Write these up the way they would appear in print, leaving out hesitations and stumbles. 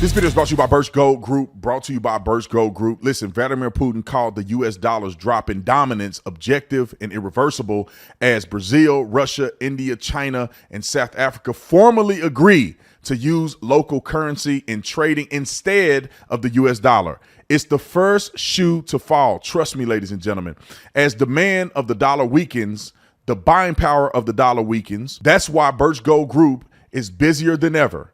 This video is brought to you by Birch Gold Group. Brought to you by Birch Gold Group. Listen, Vladimir Putin called the U.S. dollar's drop in dominance objective and irreversible as Brazil, Russia, India, China, and South Africa formally agree to use local currency in trading instead of the U.S. dollar. It's the first shoe to fall. Trust me, ladies and gentlemen. As demand of the dollar weakens, the buying power of the dollar weakens. That's why Birch Gold Group is busier than ever.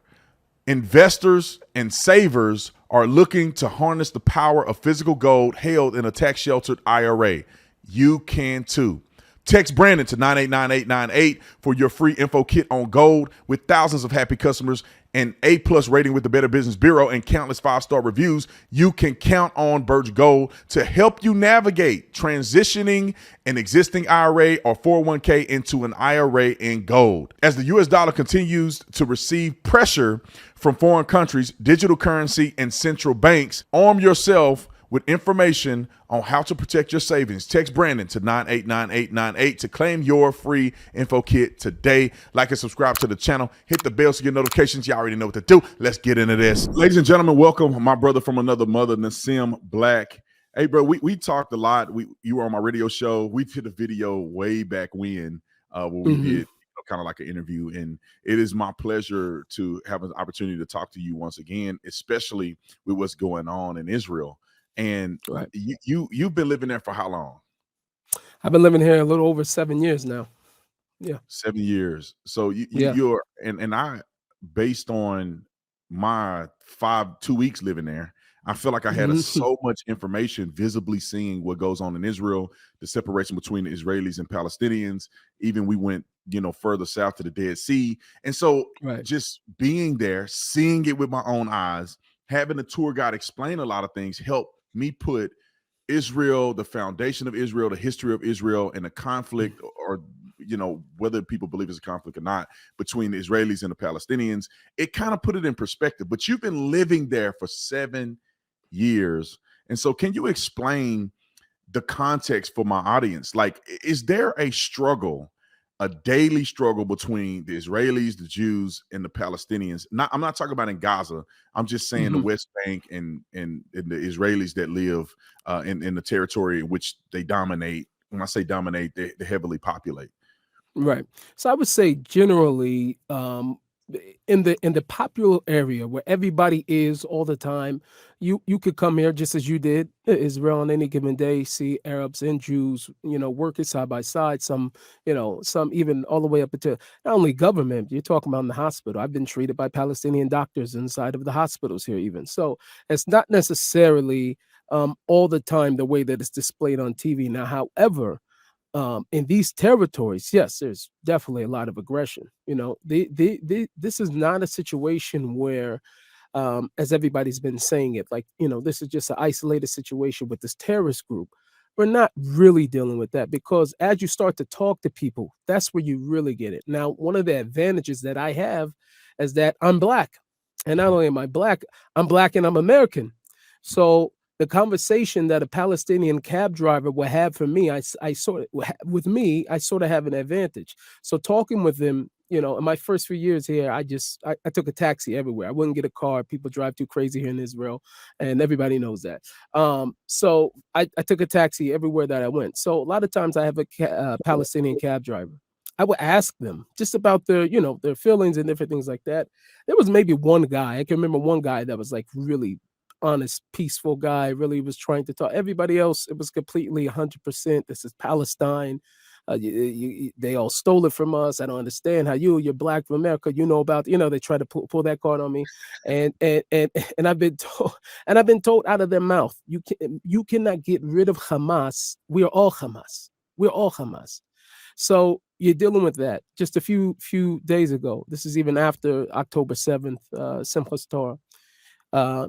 Investors and savers are looking to harness the power of physical gold held in a tax-sheltered IRA. You can too. Text Brandon to 989898 for your free info kit on gold. With thousands of happy customers, an A+ rating with the Better Business Bureau, and countless 5-star reviews, you can count on Birch Gold to help you navigate transitioning an existing IRA or 401k into an IRA in gold. As the US dollar continues to receive pressure from foreign countries, digital currency, and central banks, arm yourself with information on how to protect your savings. Text Brandon to 989898 to claim your free info kit today. Like and subscribe to the channel. Hit the bell so you get notifications. You already know what to do. Let's get into this. Ladies and gentlemen, welcome my brother from another mother, Nissim Black. Hey, bro, we talked a lot. You were on my radio show. We did a video way back when we did kind of like an interview, and it is my pleasure to have an opportunity to talk to you once again, especially with what's going on in Israel. And right. You've been living there for how long? I've been living here a little over 7 years now. Yeah. 7 years. So you're and I, based on my 2 weeks living there, I feel like I had so much information visibly seeing what goes on in Israel, the separation between the Israelis and Palestinians. Even we went, further south to the Dead Sea. And so just being there, seeing it with my own eyes, having a tour guide explain a lot of things helped me put Israel, the foundation of Israel, the history of Israel, and the conflict, or whether people believe it's a conflict or not, between the Israelis and the Palestinians. It kind of put it in perspective. But you've been living there for 7 years. And so can you explain the context for my audience? Like, is there a struggle, a daily struggle between the Israelis, the Jews, and the Palestinians? I'm not talking about in Gaza. I'm just saying the West Bank and the Israelis that live in the territory in which they dominate. When I say dominate, they heavily populate. Right. So I would say generally, in the popular area where everybody is all the time, you could come here just as you did Israel on any given day, see Arabs and Jews, working side by side. Some even all the way up into not only government. You're talking about in the hospital. I've been treated by Palestinian doctors inside of the hospitals here, even. So it's not necessarily all the time the way that it's displayed on TV. Now, however, in these territories, yes, there's definitely a lot of aggression. This is not a situation where, as everybody's been saying it, like, this is just an isolated situation with this terrorist group. We're not really dealing with that, because as you start to talk to people, that's where you really get it. Now, one of the advantages that I have is that I'm Black. And not only am I Black, I'm Black and I'm American. So the conversation that a Palestinian cab driver will have for me, I sort of have an advantage. So talking with them, in my first few years here, I took a taxi everywhere. I wouldn't get a car. People drive too crazy here in Israel, and everybody knows that. So I took a taxi everywhere that I went. So a lot of times I have a Palestinian cab driver. I would ask them just about their feelings and different things like that. There was maybe one guy, I can remember one guy that was like really honest, peaceful guy, really was trying to talk. Everybody else, it was completely 100%. This is Palestine. They all stole it from us. I don't understand how you're Black from America. About, they try to pull that card on me. And I've been told out of their mouth, you cannot get rid of Hamas. We are all Hamas. We're all Hamas. So you're dealing with that. Just a few days ago, this is even after October 7th, Simchas Torah.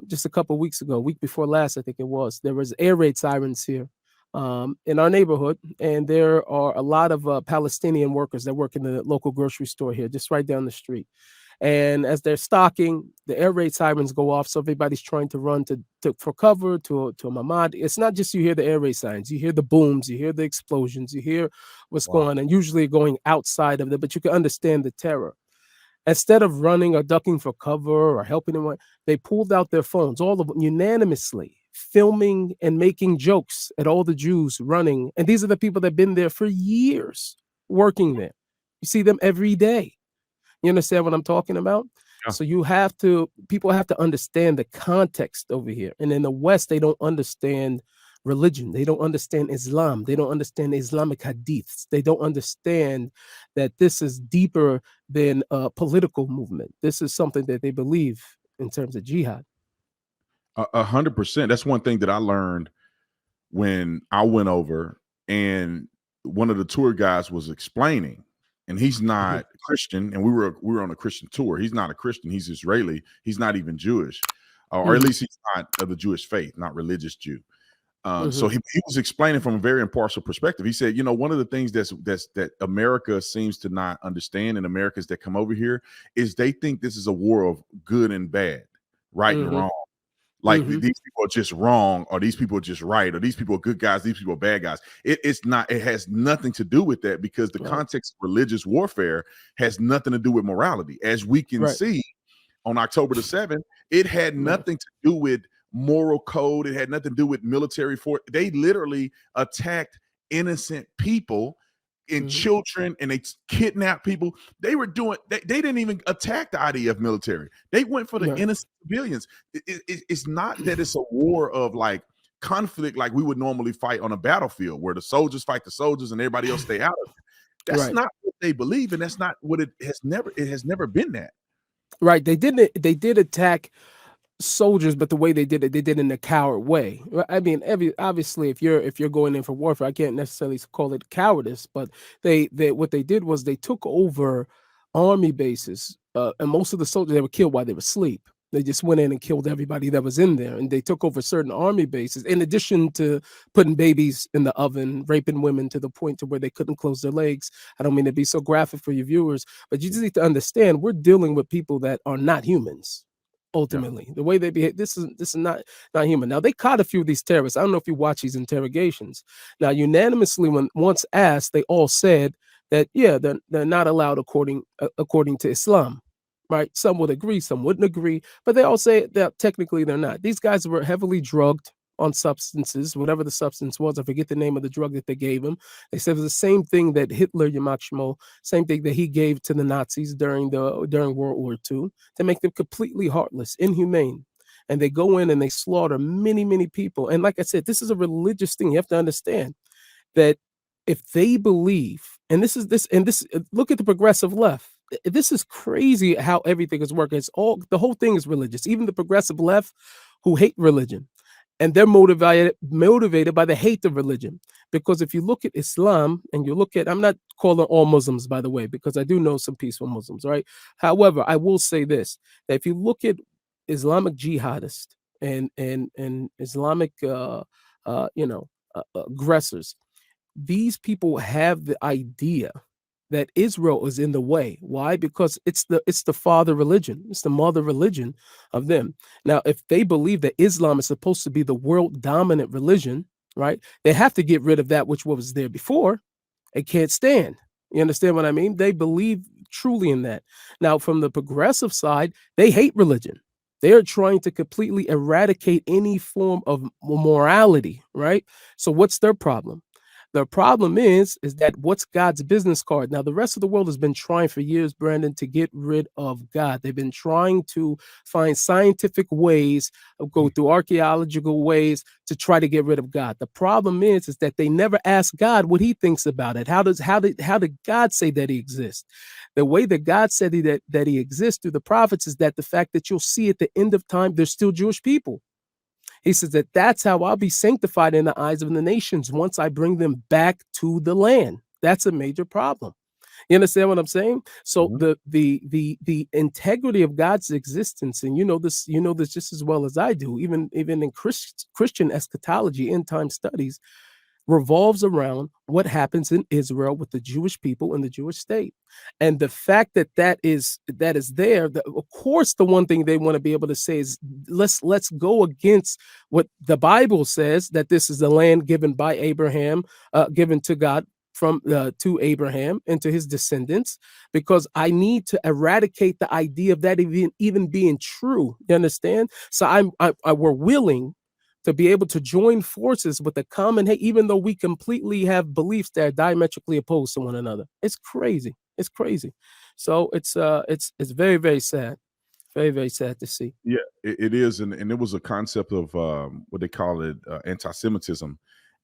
Just a couple of weeks ago, week before last, I think it was, there was air raid sirens here in our neighborhood. And there are a lot of Palestinian workers that work in the local grocery store here, just right down the street. And as they're stocking, the air raid sirens go off. So everybody's trying to run for cover to a mamad. It's not just you hear the air raid sirens, you hear the booms, you hear the explosions, you hear what's going on, and usually going outside of it, but you can understand the terror. Instead of running or ducking for cover or helping anyone, they pulled out their phones, all of them unanimously, filming and making jokes at all the Jews running. And these are the people that have been there for years working there. You see them every day. You understand what I'm talking about? Yeah. So people have to understand the context over here. And in the West, they don't understand religion. They don't understand Islam. They don't understand Islamic hadiths. They don't understand that this is deeper than a political movement. This is something that they believe in terms of jihad. 100%. That's one thing that I learned when I went over, and one of the tour guys was explaining, and he's not Christian, and we were on a Christian tour. He's not a Christian. He's Israeli. He's not even Jewish, or at least he's not of the Jewish faith, not religious Jew. So he was explaining from a very impartial perspective. He said, one of the things that America seems to not understand, and Americans that come over here, is they think this is a war of good and bad, right and wrong. Like these people are just wrong, or these people are just right, or these people are good guys, these people are bad guys. It's not. It has nothing to do with that, because the context of religious warfare has nothing to do with morality. As we can see on October the 7th, it had nothing to do with moral code. It had nothing to do with military force. They literally attacked innocent people and children, and they kidnapped people. They were doing, they didn't even attack the IDF military. They went for the innocent civilians. It's not that it's a war of like conflict like we would normally fight on a battlefield, where the soldiers fight the soldiers and everybody else stay out of it. That's not what they believe, and that's not what it has never been that. Right. They did attack soldiers, but the way they did it in a coward way. I mean, obviously, if you're going in for warfare, I can't necessarily call it cowardice, but they what they did was they took over army bases, and most of the soldiers, they were killed while they were asleep. They just went in and killed everybody that was in there, and they took over certain army bases. In addition to putting babies in the oven, raping women to the point to where they couldn't close their legs. I don't mean to be so graphic for your viewers, but you just need to understand we're dealing with people that are not humans. Ultimately, the way they behave, this is not human. Now, they caught a few of these terrorists. I don't know if you watch these interrogations. Now, unanimously, when once asked, they all said that they're not allowed according to Islam, right? Some would agree, some wouldn't agree, but they all say that technically they're not. These guys were heavily drugged on substances, whatever the substance was. I forget the name of the drug that they gave him. They said it was the same thing that Hitler, same thing that he gave to the Nazis during World War II, to make them completely heartless, inhumane. And they go in and they slaughter many, many people. And like I said, this is a religious thing. You have to understand that if they believe, and this, look at the progressive left. This is crazy how everything is working. The whole thing is religious. Even the progressive left, who hate religion, and they're motivated by the hate of religion. Because if you look at Islam and you look at, I'm not calling all Muslims, by the way, because I do know some peaceful Muslims, right? However, I will say this, that if you look at Islamic jihadists and Islamic, aggressors, these people have the idea that Israel is in the way. Why? Because it's the father religion. It's the mother religion of them. Now, if they believe that Islam is supposed to be the world dominant religion, right, they have to get rid of that which was there before. It can't stand. You understand what I mean? They believe truly in that. Now, from the progressive side, they hate religion. They are trying to completely eradicate any form of morality, right? So what's their problem? The problem is that what's God's business card? Now, the rest of the world has been trying for years, Brandon, to get rid of God. They've been trying to find scientific ways, go through archaeological ways to try to get rid of God. The problem is that they never ask God what he thinks about it. How did God say that he exists? The way that God said that he exists through the prophets is that the fact that you'll see at the end of time, there's still Jewish people. He says that's how I'll be sanctified in the eyes of the nations once I bring them back to the land. That's a major problem. You understand what I'm saying? So the integrity of God's existence, and you know this just as well as I do, even in Christian eschatology, end time studies, revolves around what happens in Israel with the Jewish people and the Jewish state. And the fact that is there, of course, the one thing they want to be able to say is let's go against what the Bible says, that this is the land given by Abraham, given to God from to Abraham and to his descendants, because I need to eradicate the idea of that even being true. You understand? So we're willing to be able to join forces with a common hate, even though we completely have beliefs that are diametrically opposed to one another. It's crazy. It's crazy. So it's very, very sad. Very, very sad to see. Yeah, it is, and it was a concept of what they call it, anti-Semitism.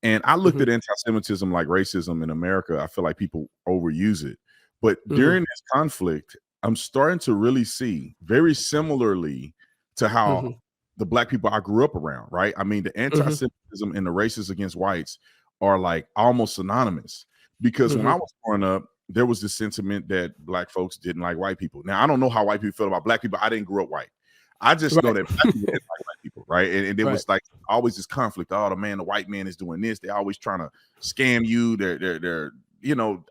And I looked Hmm. at anti-Semitism like racism in America. I feel like people overuse it, but Hmm. during this conflict, I'm starting to really see very similarly to how Hmm. the black people I grew up around. Right? I mean, the Hmm. anti-Semitism and the racism against whites are like almost synonymous. Because when I Hmm. was growing up, there was this sentiment that black folks didn't like white people. Now I don't know how white people feel about black people. I didn't grow up white. I just know Right. that black people didn't like white people, right? And it Right. was like always this conflict. Oh, the white man is doing this. They're always trying to scam you. They're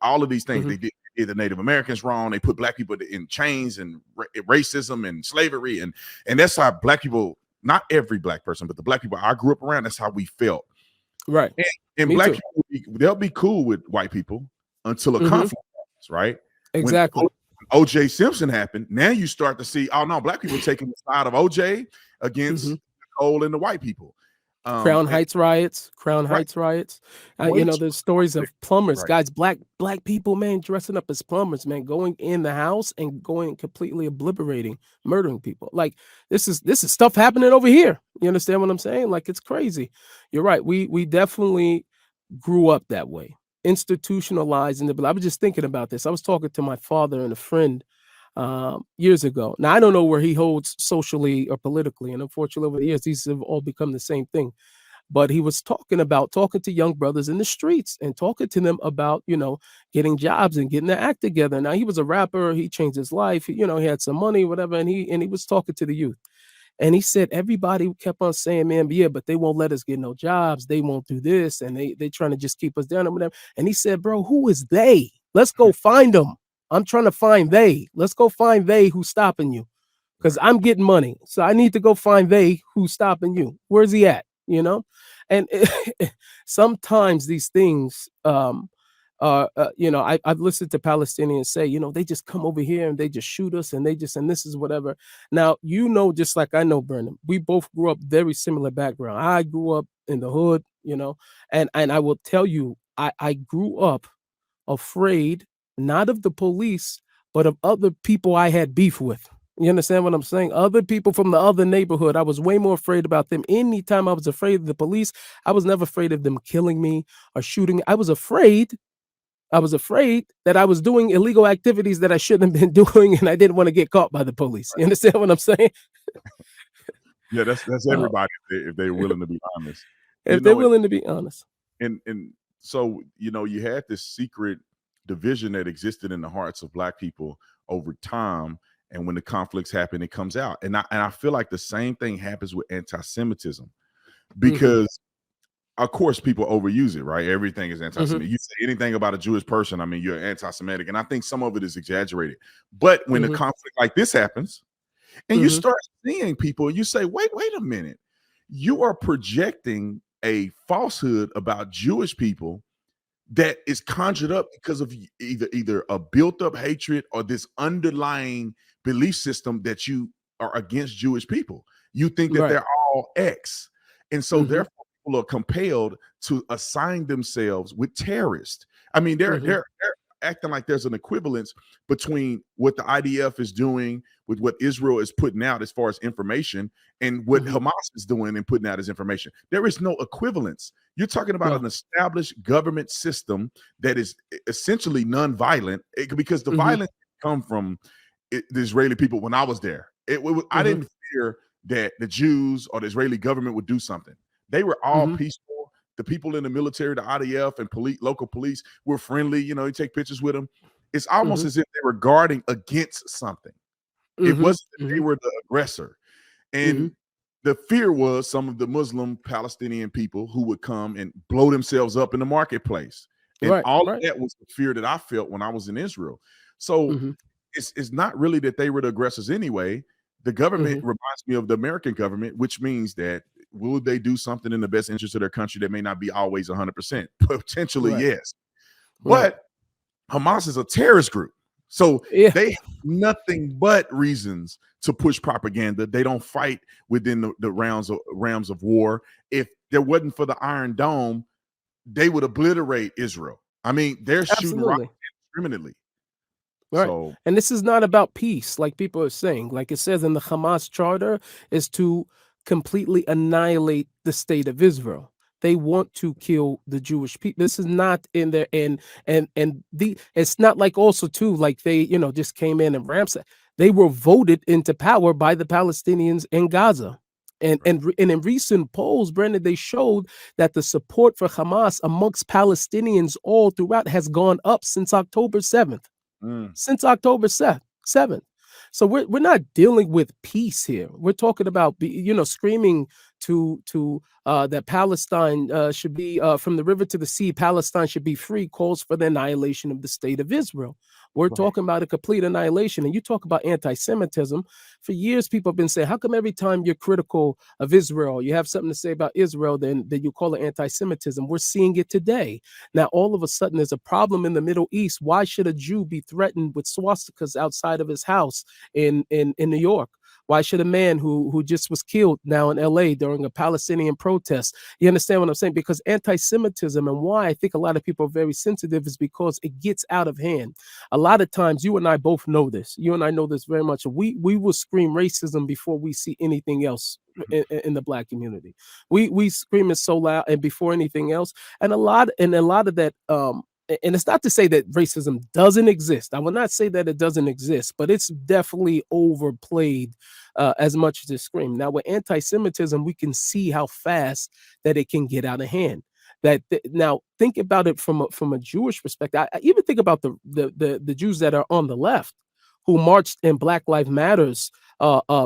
all of these things. Hmm. They did the Native Americans wrong. They put black people in chains and racism and slavery, and that's how black people. Not every black person, but the black people I grew up around. That's how we felt. Right. And, and Me black too. people, they'll be cool with white people until a Hmm. conflict happens, right? When Exactly. OJ Simpson happened, now you start to see, oh no, black people taking the side of OJ against Hmm. Nicole and the white people. Crown And Heights riots, Crown right, Heights riots. way too There's stories of plumbers, right. guys, black people, man, dressing up as plumbers, man, going in the house and going completely obliterating, murdering people. Like this is stuff happening over here. You understand what I'm saying? Like it's crazy. You're right. We definitely grew up that way, institutionalized in the. I was just thinking about this. I was talking to my father and a friend years ago. Now I don't know where he holds socially or politically, and unfortunately, over the years, these have all become the same thing. But he was talking to young brothers in the streets and talking to them about getting jobs and getting their act together. Now he was a rapper. He changed his life. He had some money, whatever, and he was talking to the youth. And he said everybody kept on saying, man, yeah, but they won't let us get no jobs. They won't do this, and they trying to just keep us down and whatever. And he said, bro, who is they? Let's go find them. I'm trying to find they. Let's go find they who's stopping you, because Right. I'm getting money. So I need to go find they who's stopping you. Where's he at? And sometimes these things, I've listened to Palestinians say, they just come over here and they just shoot us and and this is whatever. Now, just like I know, Burnham, we both grew up very similar background. I grew up in the hood, and I will tell you, I grew up afraid, not of the police, but of other people I had beef with. You understand what I'm saying? Other people from the other neighborhood. I was way more afraid about them. Anytime I was afraid of the police, I was never afraid of them killing me or shooting me. I was afraid. I was afraid that I was doing illegal activities that I shouldn't have been doing, and I didn't want to get caught by the police. You understand what I'm saying? Yeah, that's Uh, everybody if they're willing to be honest. You if they're know, willing to be honest. and so you had this secret division that existed in the hearts of black people over time, and when the conflicts happen it comes out, and I feel like the same thing happens with anti-Semitism, Hmm. because of course people overuse it, right? Everything is Hmm. anti-Semitic. You say anything about a Jewish person, I mean, you're anti-Semitic, and I think some of it is exaggerated. But when a Hmm. conflict like this happens and you Hmm. start seeing people, you say, wait a minute, you are projecting a falsehood about Jewish people that is conjured up because of either a built up hatred or this underlying belief system that you are against Jewish people. You think that Right. they're all X. And so Hmm. therefore people are compelled to assign themselves with terrorists. I mean, they're Hmm. they're they're acting like there's an equivalence between what the IDF is doing with what Israel is putting out as far as information and what Hmm. Hamas is doing and putting out as information. There is no equivalence. You're talking about No. an established government system that is essentially nonviolent, because the Hmm. violence come from the Israeli people. When I was there, I Hmm. didn't fear that the Jews or the Israeli government would do something. They were all Hmm. peaceful. The people in the military, the IDF and local police were friendly. You take pictures with them. It's almost Hmm. as if they were guarding against something. It Hmm. wasn't that they Hmm. were the aggressor. Hmm. And the fear was some of the Muslim Palestinian people who would come and blow themselves up in the marketplace. And Right. all of Right. that was the fear that I felt when I was in Israel. So Hmm. it's not really that they were the aggressors anyway. The government Hmm. reminds me of the American government, which means that will they do something in the best interest of their country that may not be always 100%? Potentially, Right. yes. Right. But Hamas is a terrorist group. So Yeah. they have nothing but reasons to push propaganda. They don't fight within the realms of war. If there wasn't for the Iron Dome, they would obliterate Israel. I mean, they're shooting rockets Absolutely. indiscriminately. Right. So And this is not about peace, like people are saying. Like it says in the Hamas charter, is to completely annihilate the state of Israel. They want to kill the Jewish people. This is not in there, and the it's not like also too like they just came in and Ramsay. They were voted into power by the Palestinians in Gaza. And in recent polls, Brendan, they showed that the support for Hamas amongst Palestinians all throughout has gone up since October 7th, mm, since October 7th. So we're not dealing with peace here. We're talking about screaming to that Palestine should be from the river to the sea. Palestine should be free. Calls for the annihilation of the state of Israel. We're right. talking about a complete annihilation. And you talk about anti-Semitism. For years, people have been saying, how come every time you're critical of Israel, you have something to say about Israel, then you call it anti-Semitism? We're seeing it today. Now, all of a sudden, there's a problem in the Middle East. Why should a Jew be threatened with swastikas outside of his house in New York? Why should a man who just was killed now in LA during a Palestinian protest? You understand what I'm saying? Because anti-Semitism, and why I think a lot of people are very sensitive, is because it gets out of hand. A lot of times, you and I both know this. You and I know this very much. We will scream racism before we see anything else in the Black community. We scream it so loud and before anything else. And a lot of that and it's not to say that racism doesn't exist. I will not say that it doesn't exist, but it's definitely overplayed as much as it screamed. Now, with anti-Semitism, we can see how fast that it can get out of hand. Now, think about it from a Jewish perspective. I even think about the Jews that are on the left who marched in Black Lives Matters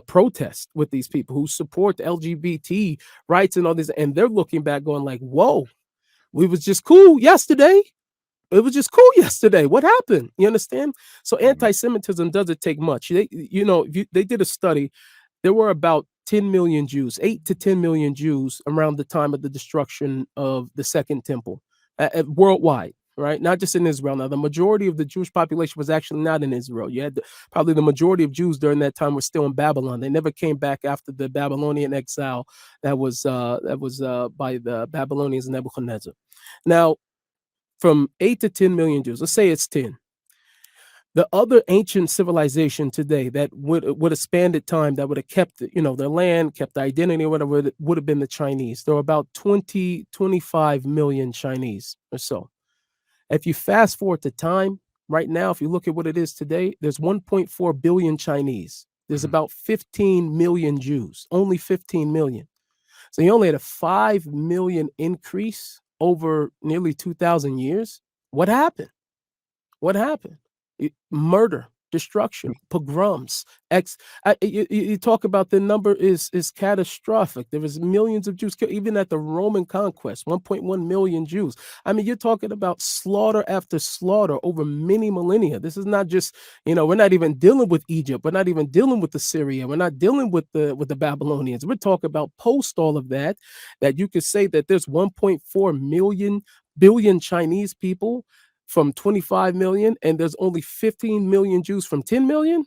protest with these people who support LGBT rights and all this, and they're looking back going like, "Whoa, we was just cool yesterday. It was just cool yesterday. What happened?" You understand? So Mhm. anti-Semitism doesn't take much. They did a study. There were about 10 million Jews, 8 to 10 million Jews around the time of the destruction of the Second Temple, worldwide, right? Not just in Israel. Now, the majority of the Jewish population was actually not in Israel. You had probably the majority of Jews during that time were still in Babylon. They never came back after the Babylonian exile that was by the Babylonians and Nebuchadnezzar. Now, from 8 to 10 million Jews, let's say it's 10. The other ancient civilization today that would have spanned the time, that would have kept their land, kept the identity or whatever, would have been the Chinese. There were about 25 million Chinese or so. If you fast forward to time, right now, if you look at what it is today, there's 1.4 billion Chinese. There's Mhm. about 15 million Jews, only 15 million. So you only had a 5 million increase over nearly 2,000 years. What happened? What happened? Murder, destruction, pogroms. You talk about the number is catastrophic. There was millions of Jews killed, even at the Roman conquest, 1.1 million Jews. I mean, you're talking about slaughter after slaughter over many millennia. This is not just, we're not even dealing with Egypt. We're not even dealing with Assyria. We're not dealing with the Babylonians. We're talking about post all of that, that you could say that there's 1.4 billion Chinese people from 25 million, and there's only 15 million Jews from 10 million.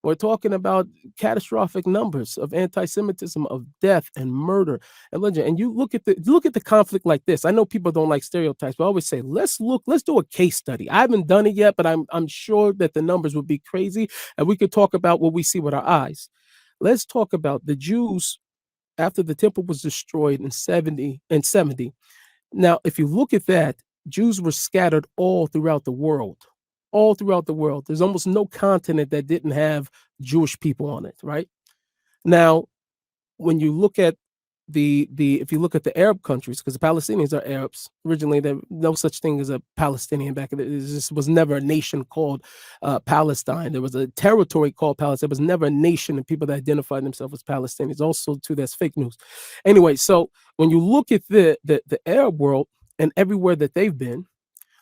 We're talking about catastrophic numbers of anti-Semitism, of death and murder and legend. And you look at the conflict like this. I know people don't like stereotypes, but I always say, let's do a case study. I haven't done it yet, but I'm sure that the numbers would be crazy, and we could talk about what we see with our eyes. Let's talk about the Jews after the temple was destroyed in 70. Now, if you look at that, Jews were scattered all throughout the world. All throughout the world. There's almost no continent that didn't have Jewish people on it, right? Now, when you look at if you look at the Arab countries, because the Palestinians are Arabs originally, there no such thing as a Palestinian back then. This was never a nation called Palestine. There was a territory called Palestine. There was never a nation of people that identified themselves as Palestinians. Also, too, that's fake news. Anyway, so when you look at the Arab world and everywhere that they've been,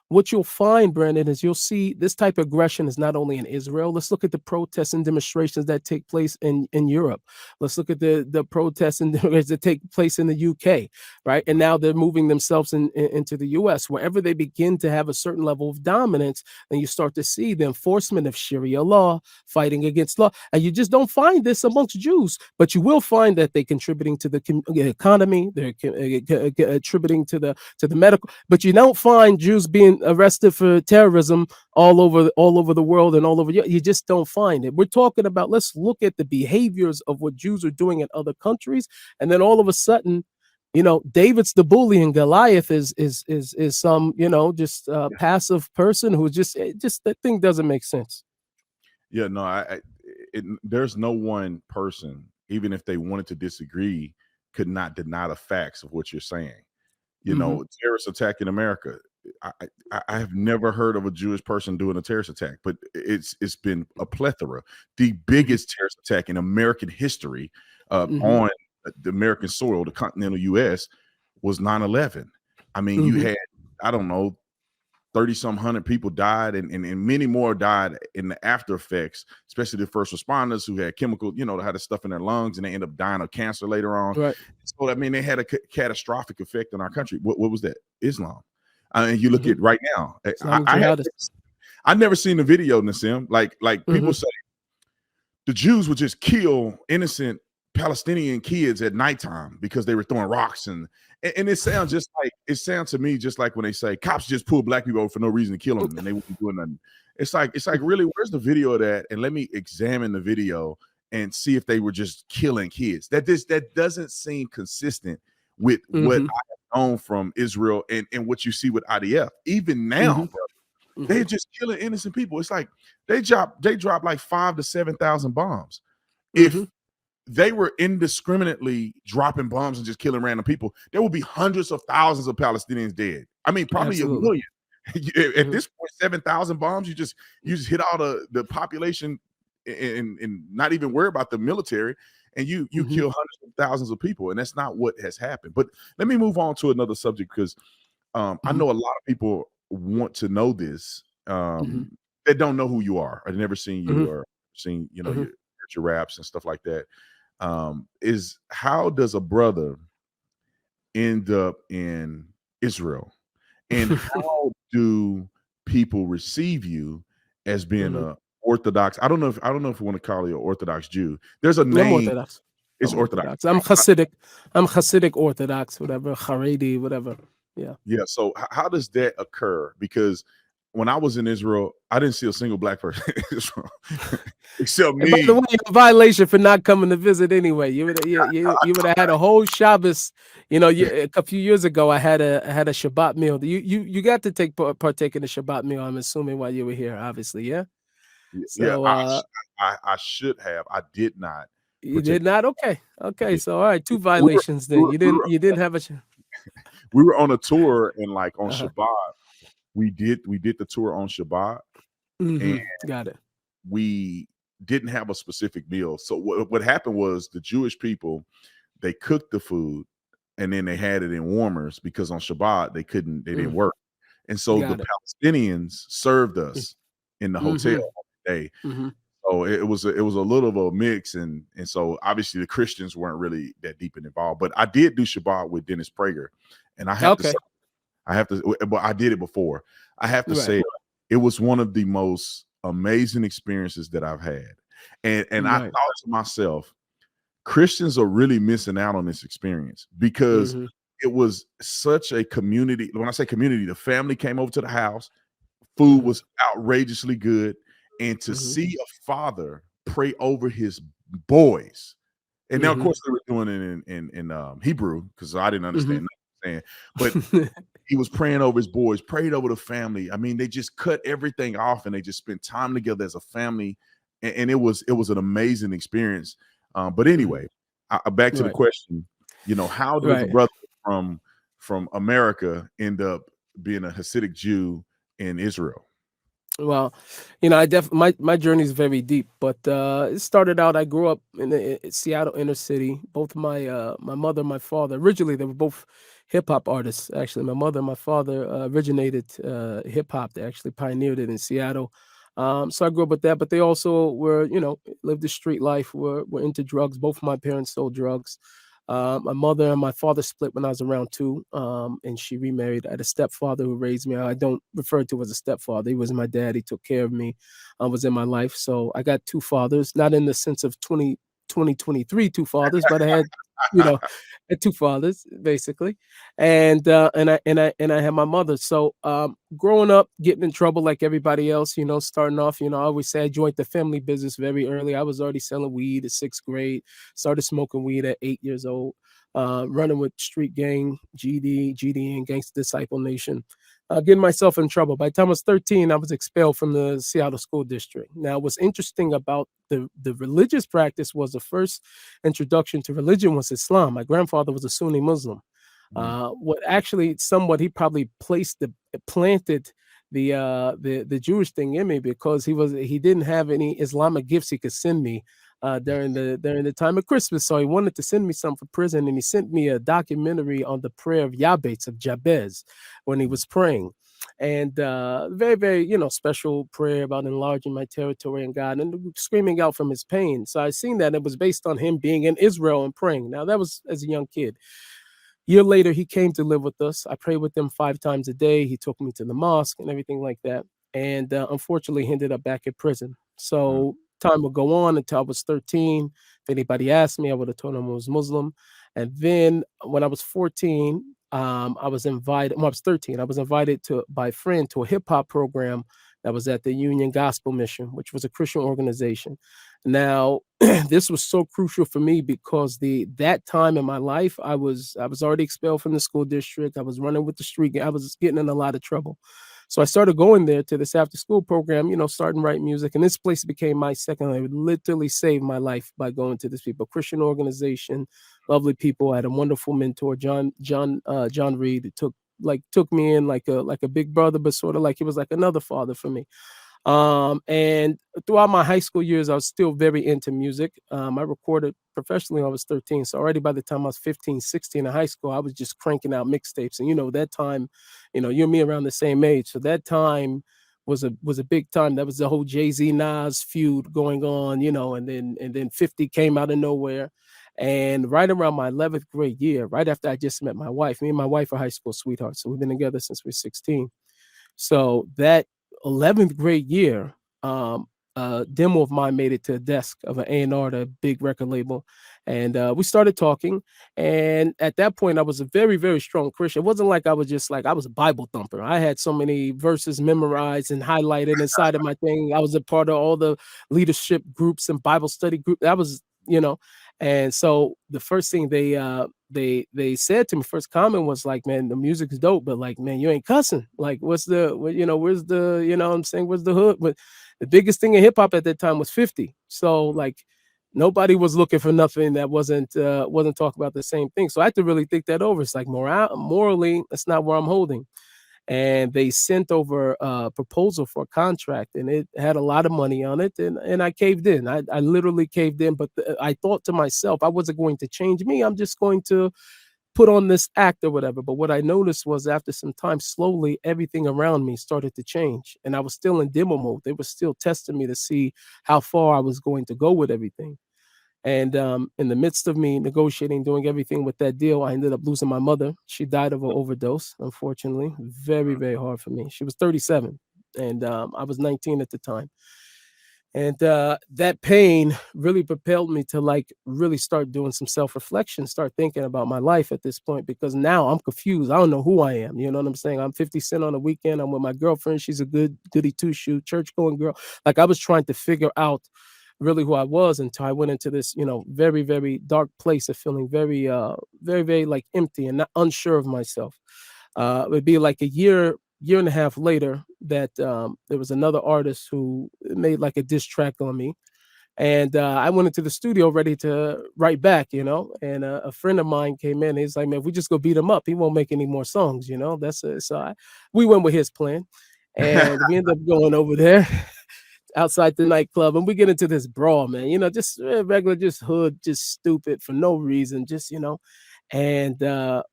what you'll find, Brandon, is you'll see this type of aggression is not only in Israel. Let's look at the protests and demonstrations that take place in Europe. Let's look at the protests and demonstrations that take place in the UK, right? And now they're moving themselves into the US. Wherever they begin to have a certain level of dominance, then you start to see the enforcement of Sharia law, fighting against law. And you just don't find this amongst Jews, but you will find that they're contributing to the economy, they're attributing to the medical, but you don't find Jews being arrested for terrorism all over the world and all over. You just don't find it. We're talking about, let's look at the behaviors of what Jews are doing in other countries, and then all of a sudden, David's the bully and Goliath is some, just passive person who just that thing doesn't make sense. Yeah, no, there's no one person, even if they wanted to disagree, could not deny the facts of what you're saying. Terrorist attack in America. I have never heard of a Jewish person doing a terrorist attack, but it's been a plethora. The biggest terrorist attack in American history on the American soil, the continental U.S., was 9/11. I mean, you had, I don't know, 30-some hundred people died, and many more died in the after effects, especially the first responders who had chemical, they had the stuff in their lungs, and they end up dying of cancer later on. Right. So, I mean, they had a catastrophic effect on our country. What was that? Islam. And you look at right now. I never seen the video, Nissim. Like people say the Jews would just kill innocent Palestinian kids at nighttime because they were throwing rocks, and it sounds to me just like when they say cops just pull black people over for no reason to kill them and they wouldn't do nothing. It's like really, where's the video of that? And let me examine the video and see if they were just killing kids. That doesn't seem consistent with what I have known from Israel and what you see with IDF. Even now, brother, they're just killing innocent people. It's like they drop like 5,000 to 7,000 bombs. If they were indiscriminately dropping bombs and just killing random people, there will be hundreds of thousands of Palestinians dead. I mean, probably a million. At this point, 7,000 bombs, you just hit all the population and not even worry about the military, and you kill hundreds of thousands of people, and that's not what has happened. But let me move on to another subject, because I know a lot of people want to know this. They don't know who you are. I've never seen you or seen your raps and stuff like that. Is how does a brother end up in Israel, and how do people receive you as being a Orthodox? I don't know if we want to call you an Orthodox Jew. There's a name. Orthodox. It's Orthodox. I'm Hasidic. I'm Hasidic Orthodox, whatever, Haredi, whatever. Yeah. Yeah. So how does that occur? Because when I was in Israel, I didn't see a single black person in Israel except me. And by the way, you're a violation for not coming to visit anyway. You would have had a whole Shabbos. A few years ago, I had a Shabbat meal. You got to partake in the Shabbat meal, I'm assuming, while you were here, obviously. Yeah. So, I should have. I did not. You did not? Okay. So all right, 2 violations then. You didn't have a. We were on a tour, and like on Shabbat, we did the tour on Shabbat, and got it. We didn't have a specific meal. So what happened was the Jewish people, they cooked the food and then they had it in warmers, because on Shabbat they didn't work, and so the Palestinians served us in the hotel all day. So it was a little of a mix, and so obviously the Christians weren't really that deep involved. But I did do Shabbat with Dennis Prager, and I have to, but I did it before. I have to say it was one of the most amazing experiences that I've had, and I thought to myself, Christians are really missing out on this experience, because it was such a community. When I say community, the family came over to the house. Food was outrageously good. And to see a father pray over his boys, and now of course they were doing it in Hebrew, because I didn't understand nothing, but he was praying over his boys, prayed over the family. I mean, they just cut everything off and they just spent time together as a family, and it was an amazing experience. But anyway, back to the question. How does a brother from America end up being a Hasidic Jew in Israel? Well, my journey is very deep, but it started out. I grew up in the Seattle inner city. Both my mother and my father, originally they were both hip hop artists. Actually, my mother and my father originated hip hop. They actually pioneered it in Seattle. So I grew up with that, but they also were, lived the street life. Were into drugs. Both of my parents sold drugs. My mother and my father split when I was around 2, and she remarried. I had a stepfather who raised me. I don't refer to as a stepfather. He was my dad. He took care of me, was in my life. So I got 2 fathers, not in the sense of 2023 2 fathers, but I had, you know, had 2 fathers basically. And I had my mother. So growing up, getting in trouble like everybody else, starting off, I always say I joined the family business very early. I was already selling weed at 6th grade, started smoking weed at 8 years old, running with street gang, GD, and Gangsta Disciple Nation, getting myself in trouble. By the time I was 13, I was expelled from the Seattle School District. Now, what's interesting about the religious practice was the first introduction to religion was Islam. My grandfather was a Sunni Muslim. What actually somewhat he probably planted the Jewish thing in me, because he didn't have any Islamic gifts he could send me during the time of Christmas. So he wanted to send me some for prison, and he sent me a documentary on the prayer of Yabetz, of Jabez, when he was praying. And very, very, special prayer about enlarging my territory in God and screaming out from his pain. So I seen that it was based on him being in Israel and praying. Now, that was as a young kid. Year later, he came to live with us. I prayed with him 5 times a day. He took me to the mosque and everything like that. And unfortunately, he ended up back in prison. So time would go on until I was 13. If anybody asked me, I would have told them I was Muslim. And then when I was 14, I was invited. When I was 13, I was invited by a friend to a hip hop program that was at the Union Gospel Mission, which was a Christian organization. Now, this was so crucial for me because that time in my life, I was already expelled from the school district. I was running with the street gang. I was getting in a lot of trouble. So I started going there to this after school program, starting writing music. And this place became my second life. It literally saved my life by going to this people, Christian organization, lovely people. I had a wonderful mentor, John Reed. It took me in like a big brother, but sort of like he was like another father for me. And throughout my high school years, I was still very into music. I recorded professionally when I was 13. So already by the time I was 15, 16 in high school, I was just cranking out mixtapes. And, that time, you and me around the same age. So that time was a big time. That was the whole Jay-Z Nas feud going on, and then 50 came out of nowhere. And right around my 11th grade year, right after I just met my wife, me and my wife are high school sweethearts. So we've been together since we were 16. So that 11th grade year, a demo of mine made it to a desk of an A&R, a big record label. And we started talking. And at that point, I was a very, very strong Christian. It wasn't like I was just like, I was a Bible thumper. I had so many verses memorized and highlighted inside of my thing. I was a part of all the leadership groups and Bible study group. That was, and so the first thing they said to me, first comment was like, man, the music is dope, but like, man, you ain't cussing. Like, where's the what I'm saying, where's the hood? But the biggest thing in hip hop at that time was 50. So like nobody was looking for nothing that wasn't talking about the same thing. So I had to really think that over. It's like morally, that's not where I'm holding. And they sent over a proposal for a contract, and it had a lot of money on it, and I caved in. I literally caved in, but I thought to myself, I wasn't going to change me. I'm just going to put on this act or whatever. But what I noticed was after some time, slowly, everything around me started to change, and I was still in demo mode. They were still testing me to see how far I was going to go with everything. And in the midst of me negotiating, doing everything with that deal, I ended up losing my mother. She died of an overdose, unfortunately. Very, very hard for me. She was 37, and I was 19 at the time. And that pain really propelled me to like really start doing some self-reflection, start thinking about my life at this point, because now I'm confused. I don't know who I am. You know what I'm saying? I'm 50 Cent on the weekend. I'm with my girlfriend. She's a goody two-shoe, church-going girl. Like I was trying to figure out really who I was until I went into this, very, very dark place of feeling very, very, very like empty and not unsure of myself. It would be like a year and a half later that there was another artist who made like a diss track on me. And I went into the studio ready to write back, and a friend of mine came in. He's like, man, if we just go beat him up, he won't make any more songs, we went with his plan. And we ended up going over there outside the nightclub, and we get into this brawl, man. Just regular, just hood, just stupid for no reason, And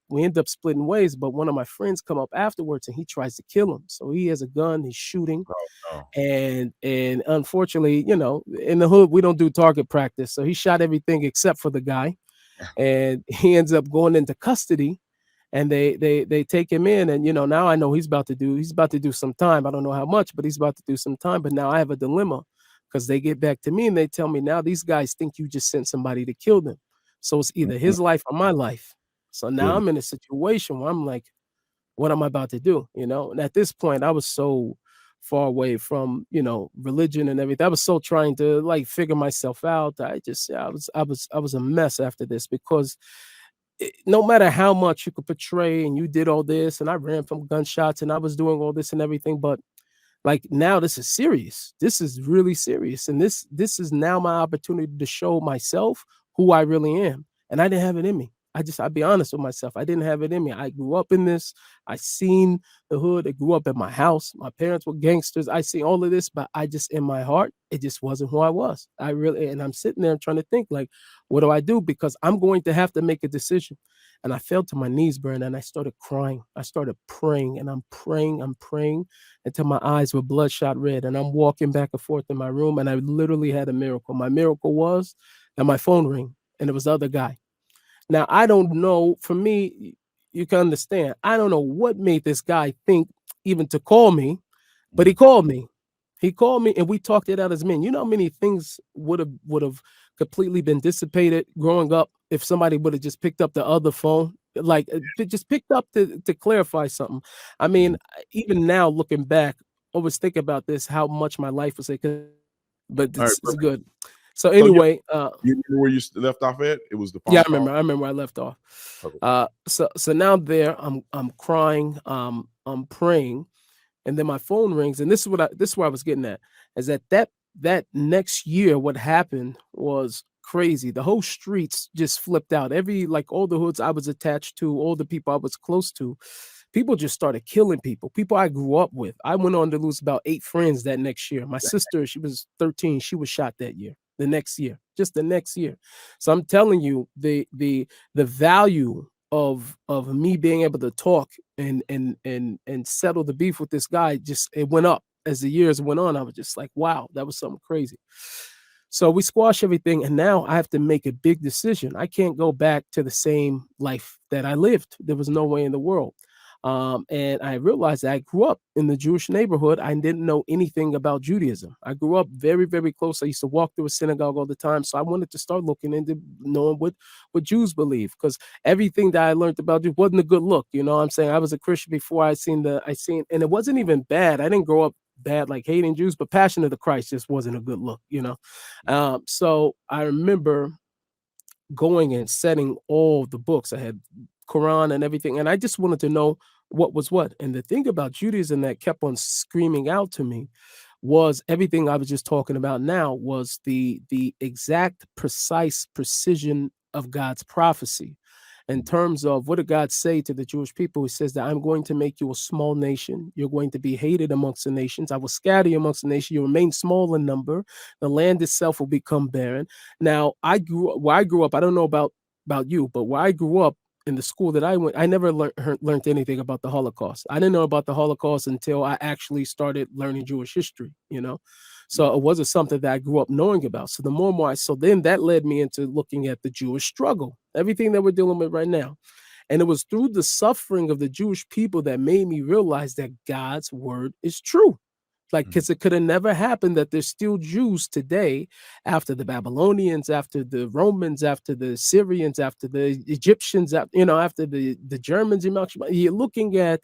we end up splitting ways. But one of my friends come up afterwards and he tries to kill him. So he has a gun, he's shooting. Oh, no. And unfortunately, in the hood, we don't do target practice. So he shot everything except for the guy. And he ends up going into custody, and they take him in. And now I know he's about to do some time. I don't know how much, but he's about to do some time. But now I have a dilemma, because they get back to me and they tell me, now these guys think you just sent somebody to kill them. So it's either Mhm. his life or my life. So now Goodness. I'm in a situation where I'm like, what am I about to do? And at this point I was so far away from, religion and everything. I was so trying to like figure myself out. I was a mess after this, because no matter how much you could portray and you did all this and I ran from gunshots and I was doing all this and everything, but like, now this is serious. This is really serious. And this is now my opportunity to show myself who I really am. And I didn't have it in me. I'll be honest with myself. I didn't have it in me. I grew up in this. I seen the hood. I grew up at my house. My parents were gangsters. I see all of this, but I just, in my heart, it just wasn't who I was. And I'm sitting there trying to think, like, what do I do? Because I'm going to have to make a decision. And I fell to my knees, Brandon, and I started crying. I started praying, and I'm praying until my eyes were bloodshot red. And I'm walking back and forth in my room, and I literally had a miracle. My miracle was that my phone rang, and it was the other guy. Now, I don't know. For me, you can understand. I don't know what made this guy think even to call me, but he Mhm. called me. He called me, and we talked it out as men. You know how many things would have completely been dissipated growing up if somebody would have just picked up the other phone, like just picked up to clarify something. I mean, Mhm. even now looking back, I always think about this, how much my life was like, but All right, it's perfect. good. So So you anyway, you remember where you left off at? It was the yeah, phone I remember. call? I remember where I left off. Perfect. So now there, I'm crying, I'm praying, and then my phone rings, and this is where I was getting at, is that next year, what happened was crazy. The whole streets just flipped out. Like all the hoods I was attached to, all the people I was close to, people just started killing people. People I grew up with. I went on to lose about 8 friends that next year. My sister, she was 13, she was shot that year. The next year, just the next year. So I'm telling you, the value of me being able to talk and settle the beef with this guy, just it went up as the years went on. I was just like, wow, that was something crazy. So we squash everything, and now I have to make a big decision. I can't go back to the same life that I lived. There was no way in the world. And I realized that I grew up in the Jewish neighborhood. I didn't know anything about Judaism. I grew up very, very close. I used to walk through a synagogue all the time. So I wanted to start looking into knowing what Jews believe, because everything that I learned about Jews wasn't a good look. You know what I'm saying? I was a Christian before and it wasn't even bad. I didn't grow up bad, like hating Jews, but Passion of the Christ just wasn't a good look. So I remember going and setting all the books. I had Quran and everything, and I just wanted to know what was what. And the thing about Judaism that kept on screaming out to me was everything I was just talking about now, was the exact precise precision of God's prophecy. In Mhm. terms of, what did God say to the Jewish people? He says that I'm going to make you a small nation. You're going to be hated amongst the nations. I will scatter you amongst the nations. You remain small in number. The land itself will become barren. Now, where I grew up, I don't know about you, but where I grew up, in the school that I went, I never learned anything about the Holocaust. I didn't know about the Holocaust until I actually started learning Jewish history. Yeah. So it wasn't something that I grew up knowing about. So the more and more so then that led me into looking at the Jewish struggle, everything that we're dealing with right now. And it was through the suffering of the Jewish people that made me realize that God's word is true. Like, Mhm. because it could have never happened that there's still Jews today, after the Babylonians, after the Romans, after the Syrians, after the Egyptians, after the Germans. You're looking at,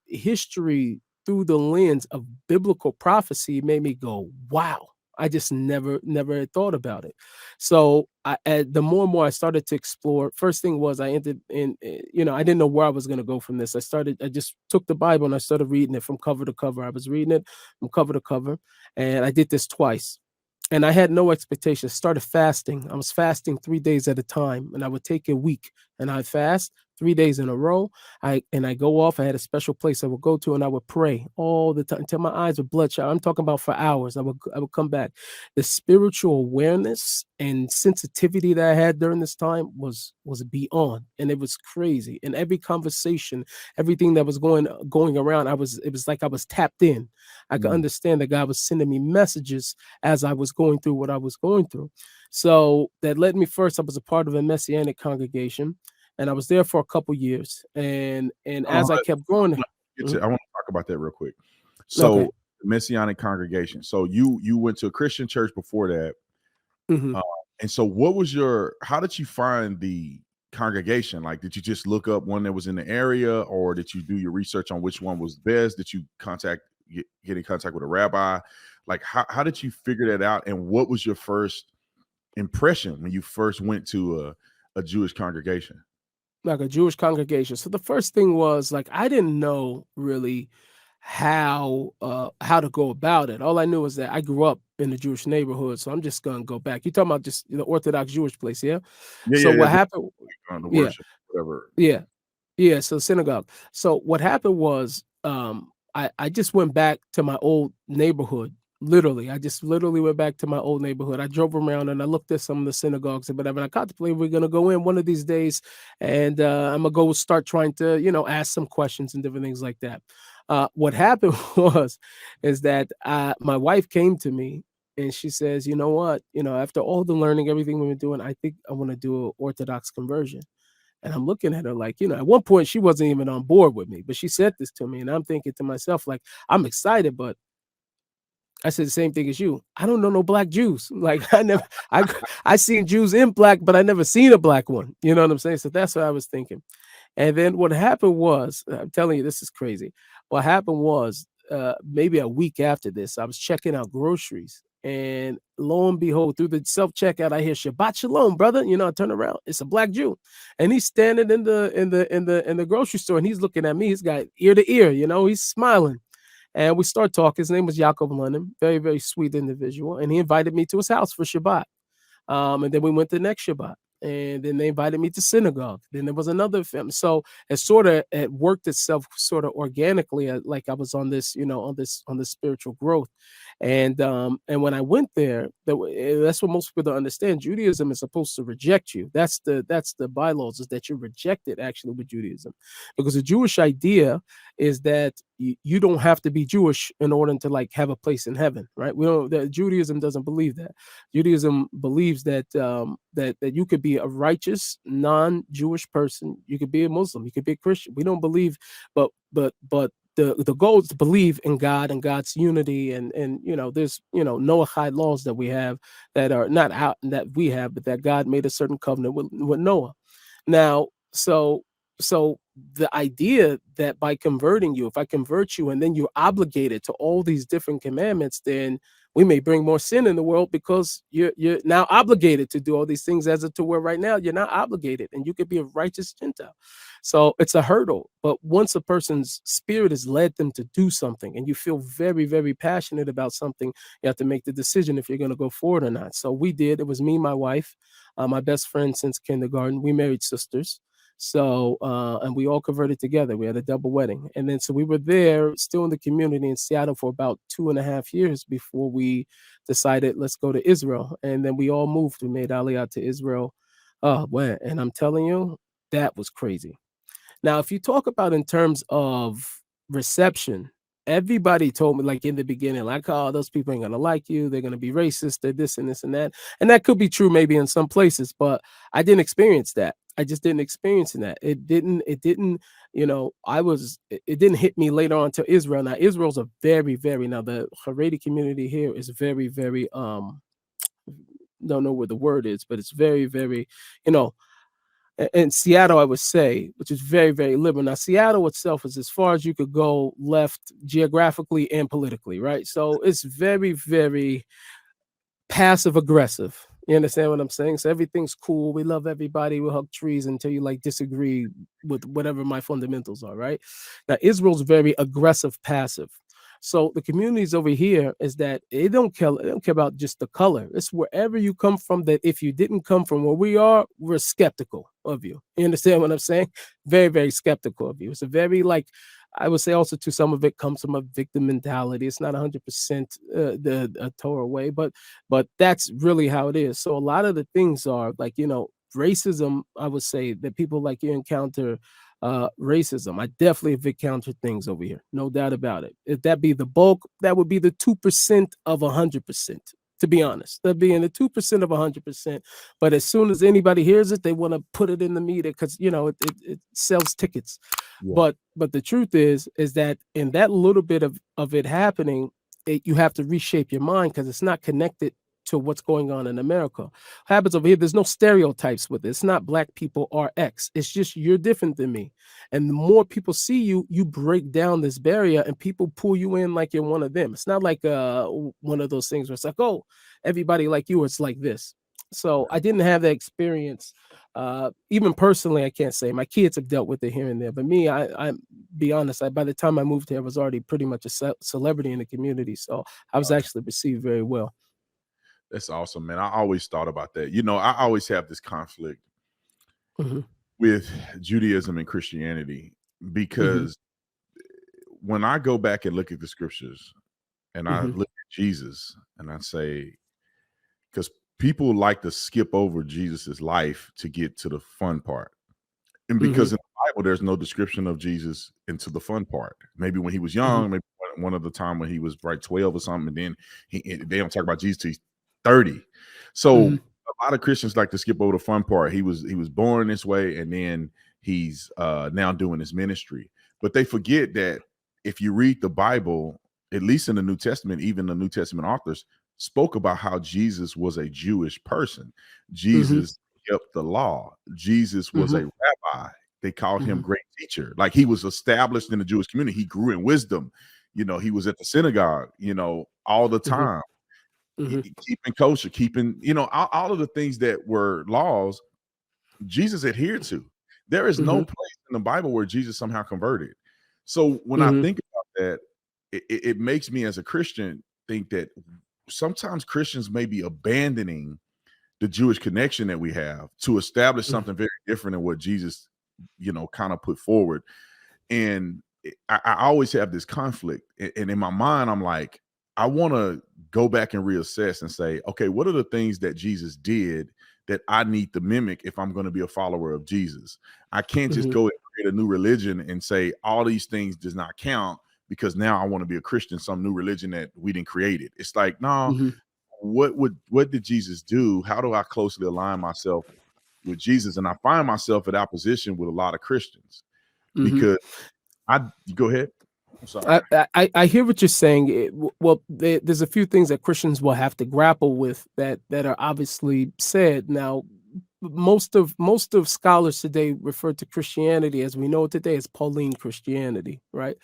history through the lens of biblical prophecy. Made me go, wow. I just never had thought about it. So the more and more I started to explore, first thing was I ended in, I didn't know where I was going to go from this. I just took the Bible and I started reading it from cover to cover. I was reading it from cover to cover, and I did this twice. And I had no expectations. Started fasting. I was fasting 3 days at a time, and I would take a week and I'd fast 3 days in a row. I go off. I had a special place I would go to, and I would pray all the time until my eyes were bloodshot. I'm talking about for hours. I would come back. The spiritual awareness and sensitivity that I had during this time was beyond, and it was crazy. And every conversation, everything that was going around, it was like I was tapped in. I could Mm. understand that God was sending me messages as I was going through what I was going through. So that led me first. I was a part of a messianic congregation, and I was there for a couple years. And Hold on, as I kept growing, I want to talk about that real quick. okay, So, Messianic congregation. So you went to a Christian church before that. hmm Uh, and so what was how did you find the congregation? Like, did you just look up one that was in the area, or did you do your research on which one was best? Did you get in contact with a rabbi? Like, how did you figure that out? And what was your first impression when you first went to a Jewish congregation? like a Jewish congregation. So the first thing was like I didn't know really how to go about it. All I knew was that I grew up in the Jewish neighborhood, so I'm just gonna go back. You talking about just the Orthodox Jewish place, yeah? Yeah, So yeah, yeah. what happened? The Yeah, worship, whatever. yeah. Yeah, so synagogue. So what happened was, I just went back to my old neighborhood. Literally, I just literally went back to my old neighborhood. I drove around and I looked at some of the synagogues and whatever. And I contemplated we're gonna go in one of these days, and I'm gonna go start trying to, ask some questions and different things like that. What happened was, is that my wife came to me and she says, "You know what? After all the learning, everything we've been doing, I think I want to do an Orthodox conversion." And I'm looking at her like, at one point she wasn't even on board with me, but she said this to me, and I'm thinking to myself, like, I'm excited, but I said the same thing as you. I don't know no black Jews. Like I I seen Jews in black, but I never seen a black one. You know what I'm saying? So that's what I was thinking. And then what happened was, I'm telling you, this is crazy. What happened was, maybe a week after this, I was checking out groceries, and lo and behold, through the self checkout, I hear "Shabbat Shalom, brother." I turn around, it's a black Jew, and he's standing in the grocery store, and he's looking at me. He's got ear to ear, he's smiling, and we start talking. His name was Yaakov London, very very sweet individual, and he invited me to his house for Shabbat. And then we went the next Shabbat. And then they invited me to synagogue. Then there was another family. So it worked itself sort of organically, like I was on this, on this spiritual growth. And when I went there, that's what most people don't understand. Judaism is supposed to reject you. That's the bylaws, is that you're rejected actually with Judaism, because the Jewish idea is that you don't have to be Jewish in order to like have a place in heaven, right? We don't. That Judaism doesn't believe that. Judaism believes that that you could be a righteous non-Jewish person. You could be a Muslim. You could be a Christian. We don't believe, but the goal is to believe in God and God's unity, and there's Noahide laws that we have that are not out that we have, but that God made a certain covenant with Noah. Now, so the idea that by converting you, if I convert you and then you're obligated to all these different commandments, then we may bring more sin in the world, because you're now obligated to do all these things, as to where right now you're not obligated and you could be a righteous Gentile. So it's a hurdle. But once a person's spirit has led them to do something and you feel very, very passionate about something, you have to make the decision if you're going to go forward or not. So we did. It was me, my wife, my best friend since kindergarten. We married sisters. So, and we all converted together. We had a double wedding. And then, so we were there still in the community in Seattle for about 2.5 years before we decided, let's go to Israel. And then we all moved. We made Aliyah to Israel. Oh, man. And I'm telling you, that was crazy. Now, if you talk about in terms of reception, everybody told me, like in the beginning, like, oh, those people ain't gonna like you, they're gonna be racist, they're this and this and that. And that could be true maybe in some places, but I didn't experience that. I just didn't experience that. It didn't hit me later on to Israel. Now, Israel's a very, very, now the Haredi community here is very, very, don't know what the word is, but it's very, very, you know, in Seattle, I would say, which is very, very liberal. Now, Seattle itself is as far as you could go left geographically and politically, right? So it's very, very passive aggressive. You understand what I'm saying? So everything's cool. We love everybody. We hug trees until you like disagree with whatever my fundamentals are, right? Now, Israel's very aggressive, passive. So the communities over here is that they don't care about just the color. It's wherever you come from, that if you didn't come from where we are, we're skeptical of you. You understand what I'm saying? Very, very skeptical of you. It's a very, like, I would say also, to some of it comes from a victim mentality. It's not 100% the Torah way, but that's really how it is. So a lot of the things are like, racism. I would say that people like you encounter racism. I definitely have encountered things over here, no doubt about it. If that be the bulk, that would be the 2% of 100%. To be honest, that being the 2% of 100%. But as soon as anybody hears it, they want to put it in the media because it sells tickets. Yeah. But the truth is that in that little bit of it happening, you have to reshape your mind because it's not connected to what's going on in America. Happens over here, there's no stereotypes with it. It's not black people are X. It's just you're different than me. And the more people see you, you break down this barrier and people pull you in like you're one of them. It's not like one of those things where it's like, oh, everybody like you, it's like this. So I didn't have that experience. Even personally, I can't say my kids have dealt with it here and there, but me, I be honest, by the time I moved here, I was already pretty much a celebrity in the community. So I was actually received very well. That's awesome, man. I always thought about that. I always have this conflict Hmm. with Judaism and Christianity Hmm. because when I go back and look at the scriptures and I Hmm. look at Jesus and I say, because people like to skip over Jesus's life to get to the fun part. And Hmm. because in the Bible, there's no description of Jesus into the fun part. Maybe when he was Hmm. young, maybe one of the time when he was like 12 or something, and then they don't talk about Jesus till he's 30. Hmm. So a lot of Christians like to skip over the fun part. He was born this way, and then he's now doing his ministry. But they forget that if you read the Bible, at least in the New Testament, even the New Testament authors spoke about how Jesus was a Jewish person. Hmm. Jesus kept the law. Jesus was Hmm. a rabbi. They called him Hmm. great teacher. Like he was established in the Jewish community. He grew in wisdom. He was at the synagogue, all the Hmm. time, Hmm. keeping kosher, keeping, all of the things that were laws Jesus adhered to. There is no Hmm. place in the Bible where Jesus somehow converted. So when I Hmm. think about that, it makes me as a Christian think that sometimes Christians may be abandoning the Jewish connection that we have to establish something very different than what Jesus, kind of put forward. And I always have this conflict. And in my mind, I'm like, I want to go back and reassess and say, okay, what are the things that Jesus did that I need to mimic if I'm going to be a follower of Jesus? I can't just Hmm. go and create a new religion and say all these things does not count because now I want to be a Christian, some new religion that we didn't create it. It's like, no, Hmm. what did Jesus do? How do I closely align myself with Jesus? And I find myself at opposition with a lot of Christians Hmm. because go ahead. I'm sorry. I hear what you're saying. Well, there's a few things that Christians will have to grapple with that are obviously said. Now, most of scholars today refer to Christianity as we know it today as Pauline Christianity, right?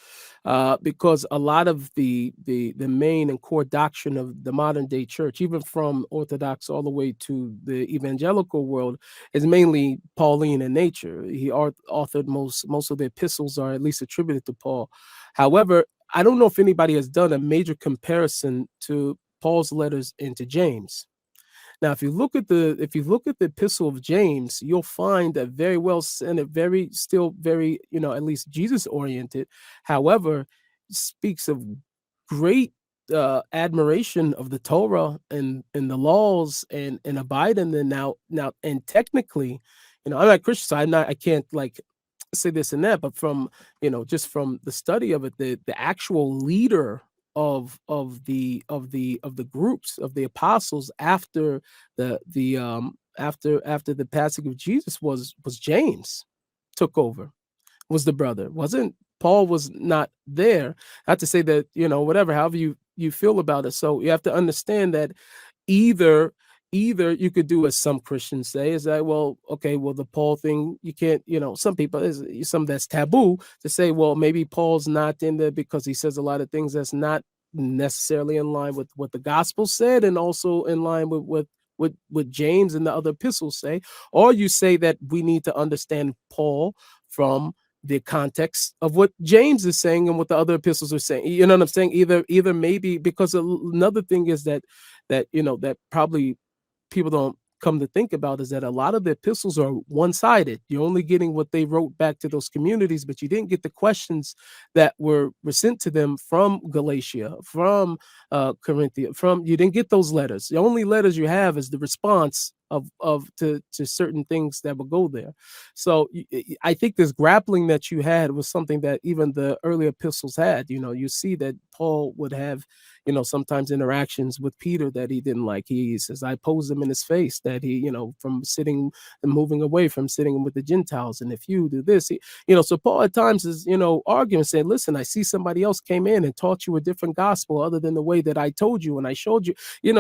Because a lot of the main and core doctrine of the modern day church, even from Orthodox all the way to the evangelical world, is mainly Pauline in nature. He authored most of the epistles are at least attributed to Paul. However, I don't know if anybody has done a major comparison to Paul's letters into James. Now, if you look at the epistle of James, you'll find that very well and it very still very, at least Jesus oriented. However, speaks of great admiration of the Torah and the laws and abiding them now and technically, I'm not Christian, so I can't like say this and that, but from just from the study of it, the actual leader of the groups of the apostles after after the passing of Jesus was James took over, was the brother. Wasn't Paul was not there. Not to say that, whatever, however you feel about it. So you have to understand that either either you could do as some Christians say is that, well, okay, well, the Paul thing, you can't, some people is some that's taboo to say, well, maybe Paul's not in there because he says a lot of things that's not necessarily in line with what the gospel said and also in line with what James and the other epistles say. Or you say that we need to understand Paul from the context of what James is saying and what the other epistles are saying. You know what I'm saying? Either maybe because another thing is that that probably people don't come to think about is that a lot of the epistles are one-sided. You're only getting what they wrote back to those communities, but you didn't get the questions that were sent to them from Galatia, from Corinthia, from you didn't get those letters. The only letters you have is the response of to certain things that will go there. So I think this grappling that you had was something that even the early epistles had. You see that Paul would have sometimes interactions with Peter that he didn't like. He says, I posed him in his face that he, from sitting and moving away from sitting with the Gentiles. And if you do this, so Paul at times is, arguing, saying, listen, I see somebody else came in and taught you a different gospel other than the way that I told you and I showed you,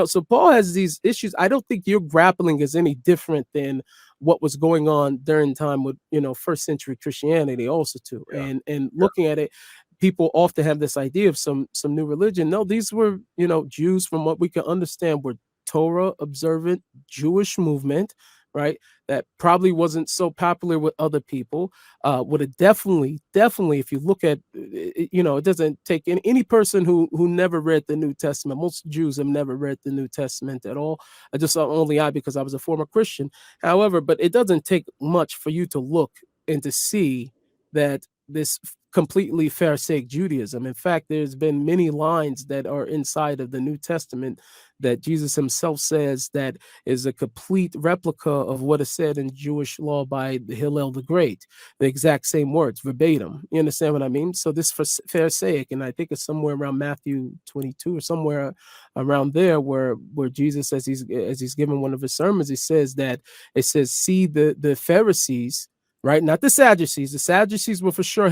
so Paul has these issues. I don't think your grappling is any different than what was going on during time with, first century Christianity also too. Yeah. And looking at it, people often have this idea of some new religion. No, these were, Jews, from what we can understand, were Torah observant Jewish movement, right? That probably wasn't so popular with other people. Would have definitely, if you look at, it doesn't take any person who never read the New Testament. Most Jews have never read the New Testament at all. I because I was a former Christian. However, but it doesn't take much for you to look and to see that this completely Pharisaic Judaism. In fact, there's been many lines that are inside of the New Testament that Jesus himself says that is a complete replica of what is said in Jewish law by Hillel the Great. The exact same words, verbatim. You understand what I mean? So this Pharisaic, and I think it's somewhere around Matthew 22 or somewhere around there where Jesus, as he's given one of his sermons, he says that it says, see the Pharisees, right? Not the Sadducees. The Sadducees were for sure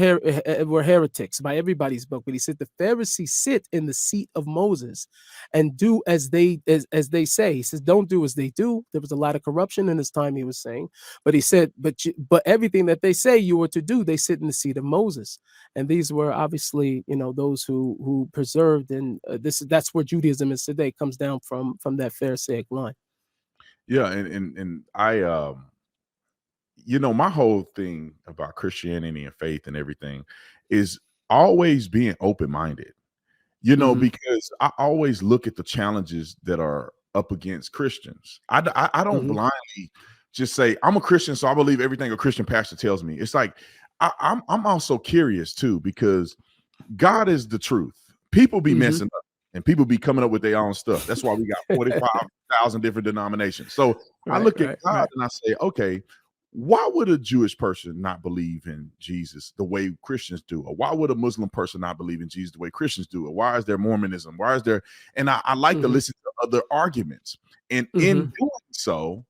were heretics by everybody's book. But he said the Pharisees sit in the seat of Moses and do as they say. He says, don't do as they do. There was a lot of corruption in his time, he was saying. But he said, but everything that they say you were to do, they sit in the seat of Moses. And these were obviously, those who preserved, and that's where Judaism is today, comes down from that Pharisaic line. Yeah, and I my whole thing about Christianity and faith and everything is always being open-minded, because I always look at the challenges that are up against Christians. I don't blindly just say, I'm a Christian, so I believe everything a Christian pastor tells me. It's like, I'm also curious too, because God is the truth. People be messing up and people be coming up with their own stuff. That's why we got 45,000 different denominations. So I look at God and I say, okay, why would a Jewish person not believe in Jesus the way Christians do? Or why would a Muslim person not believe in Jesus the way Christians do? Or why is there Mormonism? Why is there? And I like to listen to other arguments. And in doing so,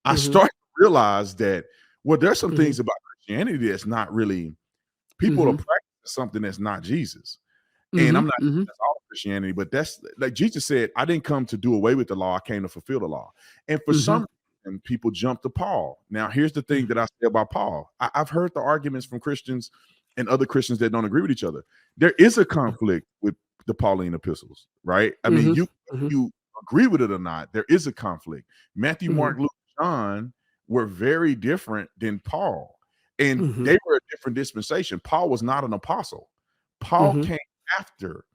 I start to realize that, well, there's some things about Christianity that's not really, people are practicing something that's not Jesus. And I'm not saying that's all Christianity, but that's like Jesus said, I didn't come to do away with the law, I came to fulfill the law. And for some reason, people jump to Paul. Now, here's the thing that I say about Paul. I've heard the arguments from Christians and other Christians that don't agree with each other. There is a conflict with the Pauline epistles, right? I mean, you agree with it or not, there is a conflict. Matthew, Mark, Luke, John were very different than Paul. And they were a different dispensation. Paul was not an apostle. Paul came after.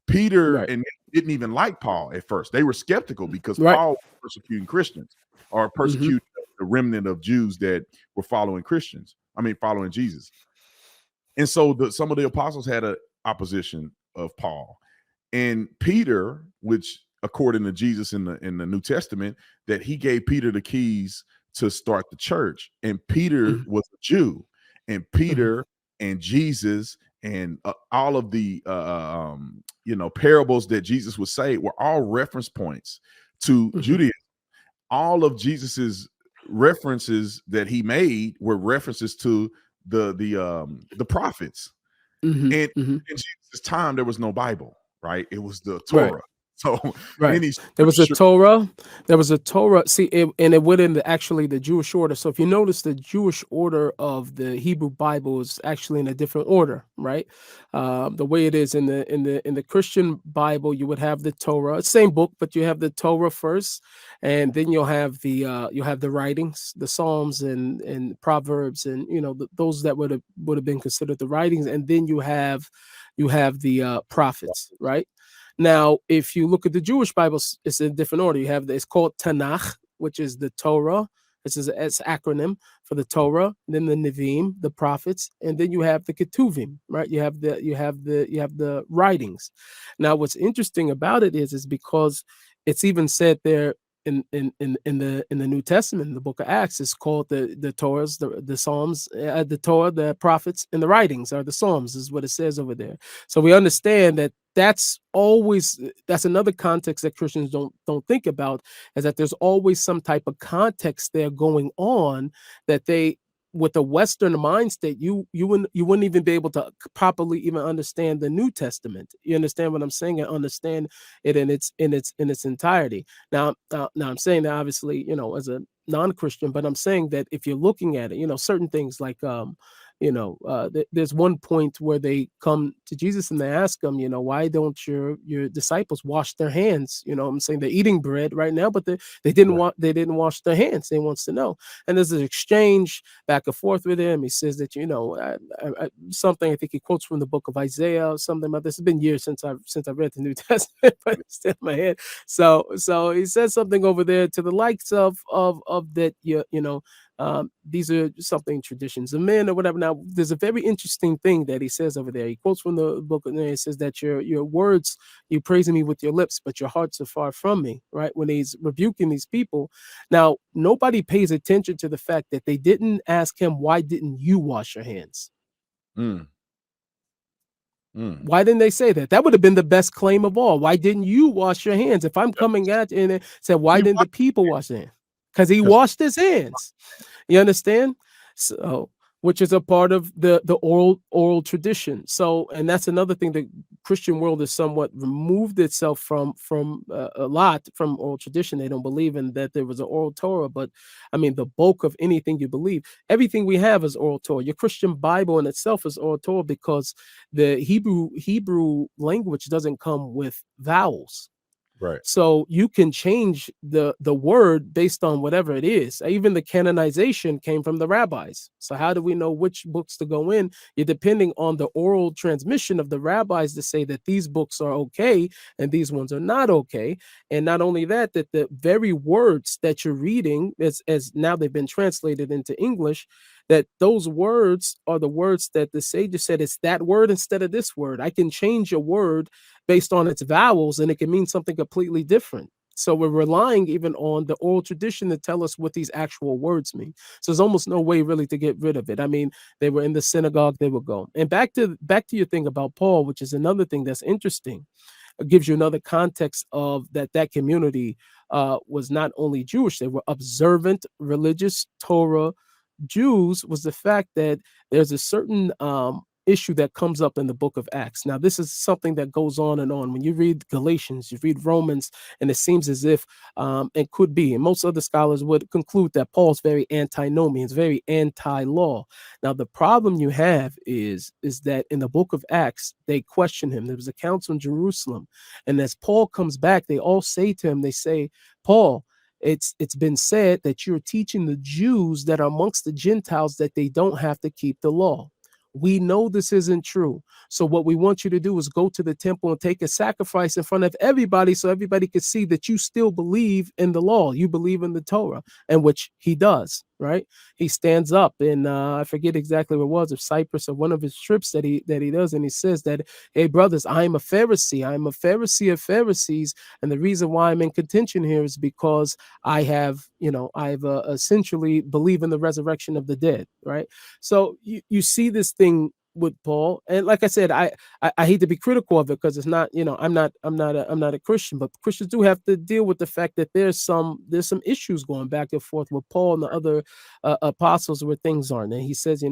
Peter and didn't even like Paul at first. They were skeptical because Paul was persecuting Christians or persecuting the remnant of Jews that were following following Jesus. And so some of the apostles had an opposition of Paul. And Peter, which according to Jesus in the New Testament, that he gave Peter the keys to start the church. And Peter was a Jew. And Peter and Jesus and all of the parables that Jesus would say were all reference points to Judaism. All of Jesus's references that he made were references to the prophets. And in Jesus' time, there was no Bible, right? It was the Torah. So Right. any There was a scripture, Torah. There was a Torah. See, and it went into actually the Jewish order. So if you notice, the Jewish order of the Hebrew Bible is actually in a different order, right? The way it is in the Christian Bible, you would have the Torah, same book, but you have the Torah first, and then you'll have the writings, the Psalms and Proverbs, and those that would have been considered the writings, and then you have the prophets, right? Now, if you look at the Jewish Bible, it's in a different order. It's called Tanakh, which is the Torah. This is its acronym for the Torah, then the Nevi'im, the prophets, and then you have the Ketuvim, right? You have the writings. Now, what's interesting about it is because it's even said there in the New Testament, in the book of Acts, it's called the Torahs, the Psalms, the Torah, the prophets, and the writings are the Psalms, is what it says over there. So we understand that that's another context that Christians don't think about, is that there's always some type of context there going on that they, with a Western mind state, you wouldn't even be able to properly even understand the New Testament. You understand what I'm saying, and understand it in its entirety. Now I'm saying that obviously, as a non-Christian, but I'm saying that if you're looking at it, certain things like there's one point where they come to Jesus and they ask him, why don't your disciples wash their hands? I'm saying they're eating bread right now, but they didn't wash their hands. They wants to know. And there's an exchange back and forth with him. He says that, something, I think he quotes from the book of Isaiah or something about this. It's been years since I've read the New Testament, but it's still in my head. So he says something over there to the likes of that, these are something traditions of men or whatever. Now, there's a very interesting thing that he says over there. He quotes from the book, and he says that your words, you praising me with your lips, but your hearts are far from me, right? When he's rebuking these people. Now, nobody pays attention to the fact that they didn't ask him, why didn't you wash your hands? mm, Why didn't they say that? That would have been the best claim of all. Why didn't you wash your hands? If I'm coming at you and said, why he didn't the people wash their hands? Because he because washed his hands. You understand? So, which is a part of the oral tradition. So, and that's another thing, the Christian world has somewhat removed itself from a lot from oral tradition. They don't believe in that there was an oral Torah, but I mean, the bulk of anything you believe, everything we have is oral Torah. Your Christian Bible in itself is oral Torah because the Hebrew language doesn't come with vowels. right, So you can change the word based on whatever it is. Even the canonization came from the rabbis. So how do we know which books to go in? You're depending on the oral transmission of the rabbis to say that these books are okay and these ones are not okay. And not only that, that the very words that you're reading, as now they've been translated into English, that those words are the words that the sages said, it's that word instead of this word. I can change a word based on its vowels, and it can mean something completely different. So we're relying even on the oral tradition to tell us what these actual words mean. So there's almost no way really to get rid of it. I mean, they were in the synagogue, they would go. And back to your thing about Paul, which is another thing that's interesting. It gives you another context of that community was not only Jewish, they were observant, religious, Torah Jews, was the fact that there's a certain issue that comes up in the book of Acts. Now, this is something that goes on and on. When you read Galatians, you read Romans, and it seems as if it could be, and most other scholars would conclude that Paul's very antinomian, very anti-law. Now, the problem you have is that in the book of Acts, they question him. There was a council in Jerusalem, and as Paul comes back, they all say to him, they say, Paul, it's been said that you're teaching the Jews that are amongst the Gentiles that they don't have to keep the law. We know this isn't true. So what we want you to do is go to the temple and take a sacrifice in front of everybody so everybody could see that you still believe in the law. You believe in the Torah, and which he does, right? He stands up in, I forget exactly where it was, of Cyprus or one of his trips that he does. And he says that, hey, brothers, I'm a Pharisee. I'm a Pharisee of Pharisees. And the reason why I'm in contention here is because I've essentially believe in the resurrection of the dead, right? So you see this thing with Paul. And like I said, I hate to be critical of it because it's not, I'm not a Christian, but Christians do have to deal with the fact that there's some issues going back and forth with Paul and the other apostles where things aren't. And he says,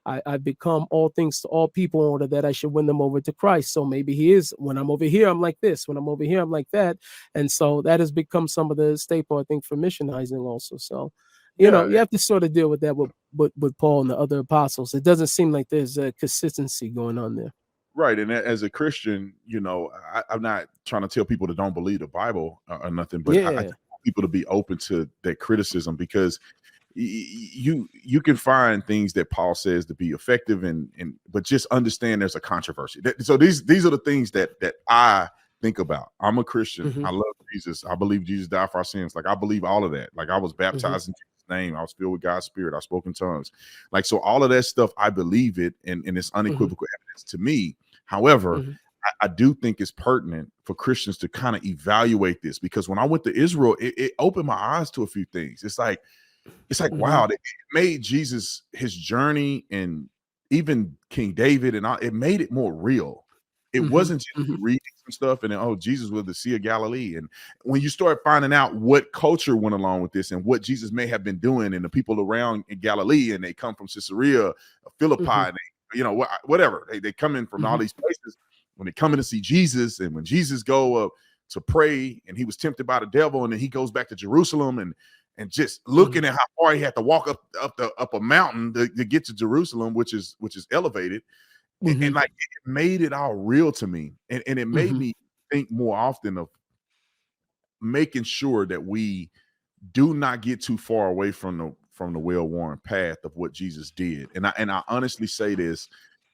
I've become all things to all people in order that I should win them over to Christ. So maybe he is, when I'm over here, I'm like this. When I'm over here, I'm like that. And so that has become some of the staple, I think, for missionizing also. So, Yeah, you have to sort of deal with that with Paul and the other apostles. It doesn't seem like there's a consistency going on there. right. And as a Christian, I'm not trying to tell people that don't believe the Bible or nothing, but I Yeah. just want people to be open to that criticism because you can find things that Paul says to be effective and but just understand there's a controversy. So these are the things that I think about. I'm a Christian. Mm-hmm. I love Jesus. I believe Jesus died for our sins. Like I believe all of that. Like I was Mm-hmm. baptized in Jesus' name. I was filled with God's Spirit. I spoke in tongues. Like so, all of that stuff, I believe it, and it's unequivocal evidence to me. However, Mm-hmm. I do think it's pertinent for Christians to kind of evaluate this because when I went to Israel, it opened my eyes to a few things. It's like, Mm-hmm. wow, it made Jesus, his journey, and even King David, and all, it made it more real. It Mm-hmm. wasn't just Mm-hmm. you reading some stuff and then, oh, Jesus was the Sea of Galilee. And when you start finding out what culture went along with this and what Jesus may have been doing, and the people around in Galilee, and they come from Caesarea, Philippi, Mm-hmm. and whatever, they come in from all these places. When they come in to see Jesus, and when Jesus go to pray, and he was tempted by the devil, and then he goes back to Jerusalem, and just looking at how far he had to walk up a mountain to get to Jerusalem, which is elevated, and like it made it all real to me, and it made Mm-hmm. me think more often of making sure that we do not get too far away from the well-worn path of what Jesus did. And I honestly say this,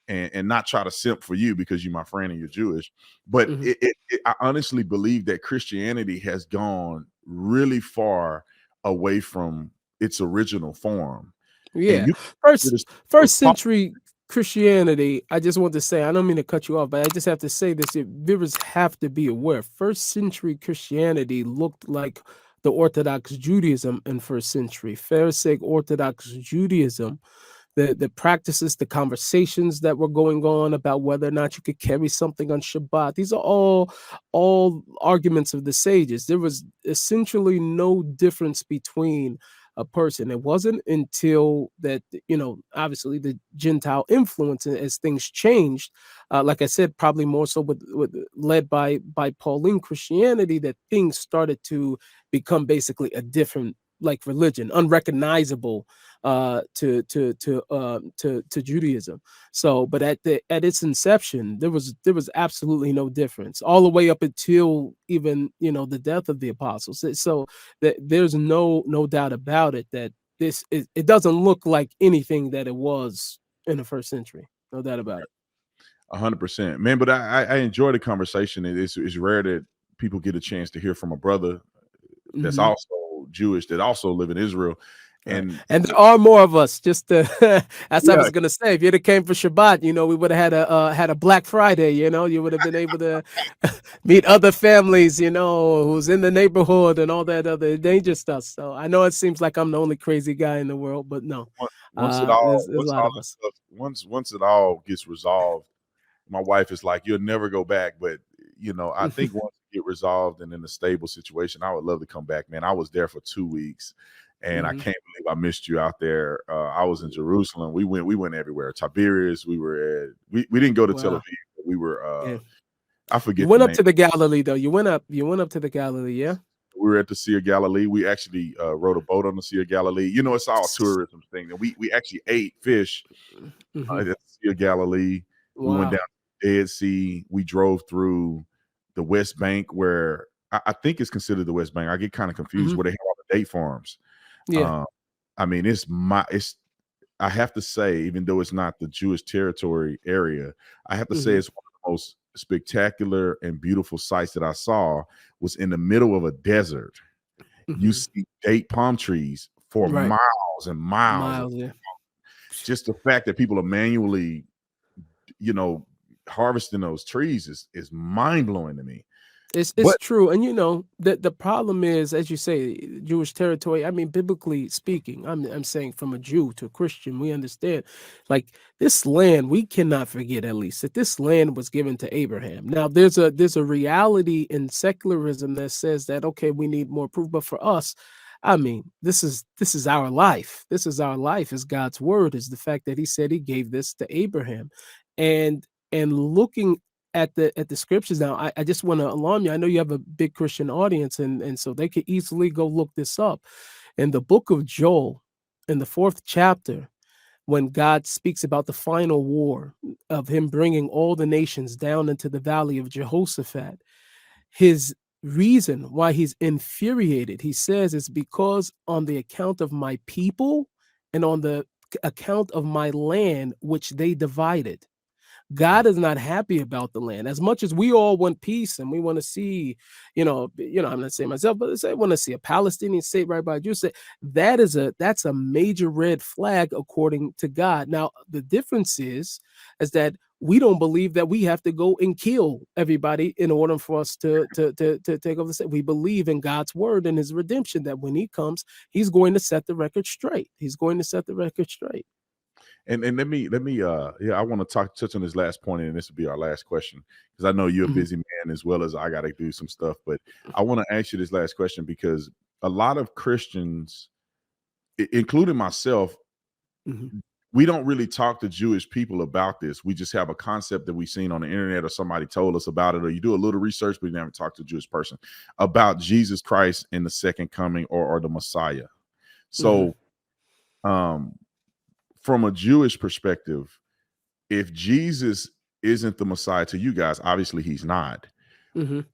and not try to simp for you because you're my friend and you're Jewish, but Mm-hmm. I honestly believe that Christianity has gone really far away from its original form. And Yeah. you First consider first century Christianity, I just want to say, I don't mean to cut you off, but I just have to say this. Viewers have to be aware. First century Christianity looked like the Orthodox Judaism in first century. Pharisaic Orthodox Judaism, the practices, the conversations that were going on about whether or not you could carry something on Shabbat. These are all arguments of the sages. There was essentially no difference between a person. It wasn't until that, obviously the Gentile influence as things changed, like I said, probably more so with led by Pauline Christianity, that things started to become basically a different, like, religion, unrecognizable to Judaism. So, but at its inception, there was absolutely no difference, all the way up until even the death of the apostles. So that there's no doubt about it that it doesn't look like anything that it was in the first century. No doubt about it. 100%, man. But I enjoy the conversation. It's rare that people get a chance to hear from a brother that's Hmm. also Jewish that also live in Israel. Right. And And there are more of us. Just as I yeah, was gonna say, if you'd have came for Shabbat, we would have had a Black Friday. You would have been able to meet other families, who's in the neighborhood and all that other dangerous stuff. So I know it seems like I'm the only crazy guy in the world, but no, there's a lot of us. once it all gets resolved, my wife is like, "You'll never go back." But I think once it get resolved and in a stable situation, I would love to come back, man. I was there for 2 weeks, and I Hmm. can't believe I missed you out there. I was in Jerusalem. We went everywhere. Tiberias. We didn't go to Tel Aviv. Wow. But we were Yeah. I You forget the went up name. to the Galilee though. You went up to the Galilee, yeah? We were at the Sea of Galilee. We actually rode a boat on the Sea of Galilee. It's all a tourism thing. And we actually ate fish Hmm. at the Sea of Galilee. We went down Wow. to the Dead Sea. We drove through the West Bank, where I think it's considered the West Bank. I get kind of confused Hmm. where they have all the date farms. Yeah. Um, I mean, I have to say, even though it's not the Jewish territory area, I have to say Hmm. it's one of the most spectacular and beautiful sights that I saw was in the middle of a desert. You Hmm. see date palm trees for Right. miles and miles. Miles, yeah. Just the fact that people are manually, you know, harvesting those trees is mind blowing to me. It's But true, and the problem is, as you say, Jewish territory. I mean, biblically speaking, I'm saying from a Jew to a Christian, we understand, like this land, we cannot forget at least that this land was given to Abraham. Now, there's a reality in secularism that says that okay, we need more proof, but for us, I mean, this is our life. This is our life. Is God's word? Is the fact that He said He gave this to Abraham, and looking at the scriptures now, I just want to alarm you. I know you have a big Christian audience, and so they could easily go look this up. In the book of Joel, in the 4th chapter, when God speaks about the final war of Him bringing all the nations down into the valley of Jehoshaphat, His reason why He's infuriated, He says, is because on the account of my people and on the account of my land which they divided. God is not happy about the land. As much as we all want peace and we want to see, I'm not saying myself, but I want to see a Palestinian state right by Jews. That's a major red flag according to God. Now, the difference is that we don't believe that we have to go and kill everybody in order for us to take over the state. We believe in God's word and His redemption, that when He comes, He's going to set the record straight. He's going to set the record straight. and let me I want to touch on this last point, and this will be our last question, because I know you're a Mhm, busy man as well as I got to do some stuff. But I want to ask you this last question because a lot of Christians, including myself, mhm, we don't really talk to Jewish people about this. We just have a concept that we've seen on the internet or somebody told us about it, or you do a little research, but you never talk to a Jewish person about Jesus Christ and the second coming, or the Messiah. mhm, So, um, from a Jewish perspective, if Jesus isn't the Messiah to you guys, obviously He's not. mhm,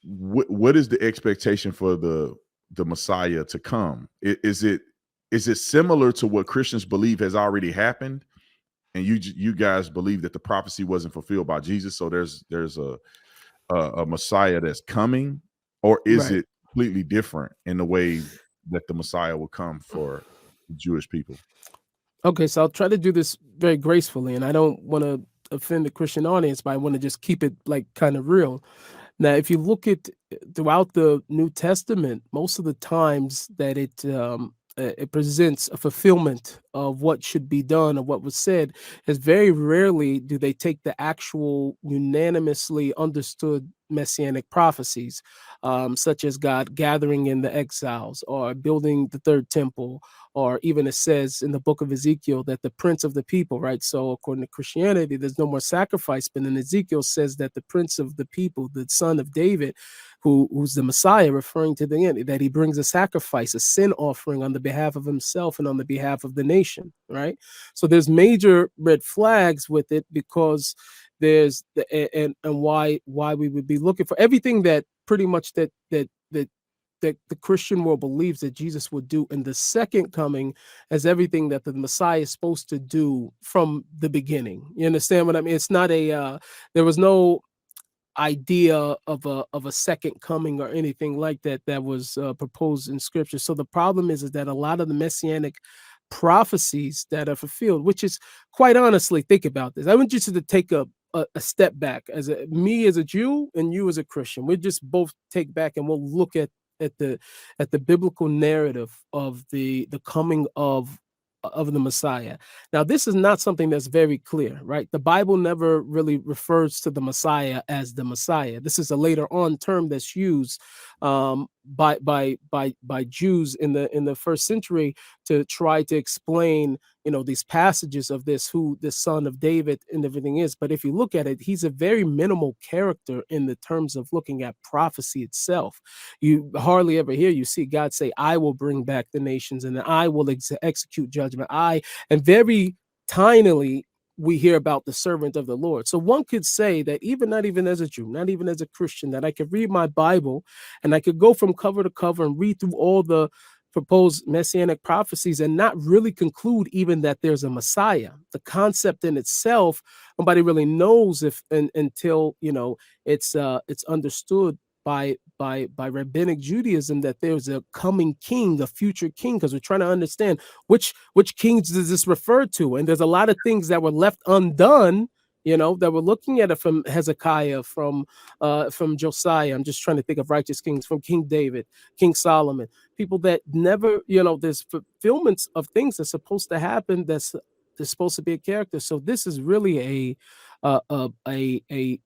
What is the expectation for the Messiah to come? Is it similar to what Christians believe has already happened, and you guys believe that the prophecy wasn't fulfilled by Jesus, so there's a Messiah that's coming, or is right. it completely different in the way that the Messiah will come for the Jewish people? Okay, so I'll try to do this very gracefully, and I don't want to offend the Christian audience, but I want to just keep it like kind of real. Now, if you look at throughout the New Testament, most of the times that it presents a fulfillment of what should be done or what was said, is very rarely do they take the actual unanimously understood messianic prophecies, such as God gathering in the exiles or building the third temple, or even it says in the book of Ezekiel that the prince of the people, right? So according to Christianity, there's no more sacrifice, but in Ezekiel says that the prince of the people, the son of David, who's the Messiah, referring to the end, that he brings a sacrifice, a sin offering on the behalf of himself and on the behalf of the nation, right? So there's major red flags with it, because there's and why we would be looking for everything that pretty much that the Christian world believes that Jesus would do in the second coming, as everything that the Messiah is supposed to do from the beginning. You understand what I mean? It's not there was no idea of a second coming or anything like that that was proposed in Scripture. So the problem is that a lot of the messianic prophecies that are fulfilled, which is quite honestly, think about this. I want you to take a step back, me as a Jew and you as a Christian. We just both take back and we'll look at the the biblical narrative of the coming of the Messiah. Now, this is not something that's very clear, right? The Bible never really refers to the Messiah as the Messiah. This is a later on term that's used by Jews in the first century to try to explain, these passages of this, who the son of David and everything is. But if you look at it, he's a very minimal character in the terms of looking at prophecy itself. You hardly ever hear you see God say, I will bring back the nations and I will execute judgment. And very tinily we hear about the servant of the Lord. So one could say that even not even as a Jew, not even as a Christian, that I could read my Bible and I could go from cover to cover and read through all the proposed messianic prophecies and not really conclude even that there's a Messiah. The concept in itself, nobody really knows until it's understood by rabbinic Judaism that there's a coming king, a future king, because we're trying to understand which kings does this refer to, and there's a lot of things that were left undone that were looking at it from Hezekiah, from Josiah. I'm just trying to think of righteous kings, from King David, King Solomon, people that never, there's fulfillments of things that's supposed to happen. There's supposed to be a character. So this is really a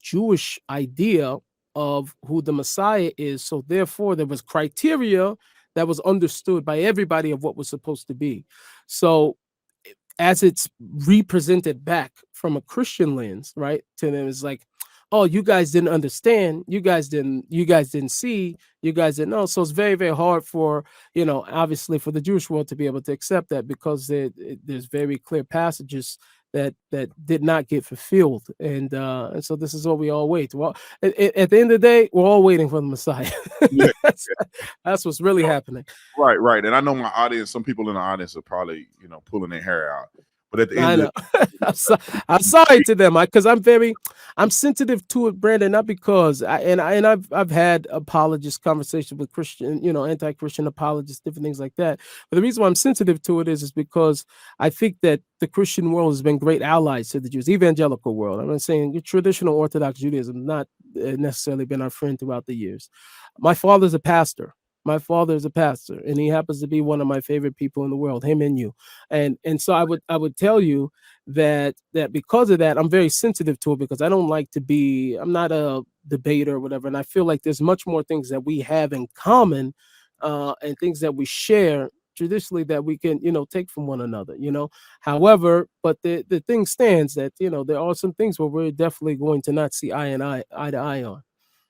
Jewish idea of who the Messiah is. So therefore, there was criteria that was understood by everybody of what was supposed to be. So as it's represented back from a Christian lens, right, to them, it's like, oh, you guys didn't understand, you guys didn't see, you guys didn't know. So it's very, very hard for, obviously for the Jewish world to be able to accept that, because there's very clear passages that did not get fulfilled, and so this is what we all wait. Well, at the end of the day, we're all waiting for the Messiah. Yeah. That's what's really happening. Right. And I know my audience, some people in the audience are probably, pulling their hair out. But at the end I know. I'm sorry to them, because I'm sensitive to it, Brandon. Not because I've had apologist conversations with Christian, anti-Christian apologists, different things like that. But the reason why I'm sensitive to it is because I think that the Christian world has been great allies to the Jews, evangelical world. I'm not saying your traditional Orthodox Judaism not necessarily been our friend throughout the years. My father's a pastor. My father is a pastor, and he happens to be one of my favorite people in the world, him and you. And so I would tell you that because of that, I'm very sensitive to it, because I don't like to be, I'm not a debater or whatever. And I feel like there's much more things that we have in common, and things that we share traditionally that we can, take from one another, However, but the thing stands that, there are some things where we're definitely going to not see eye to eye on.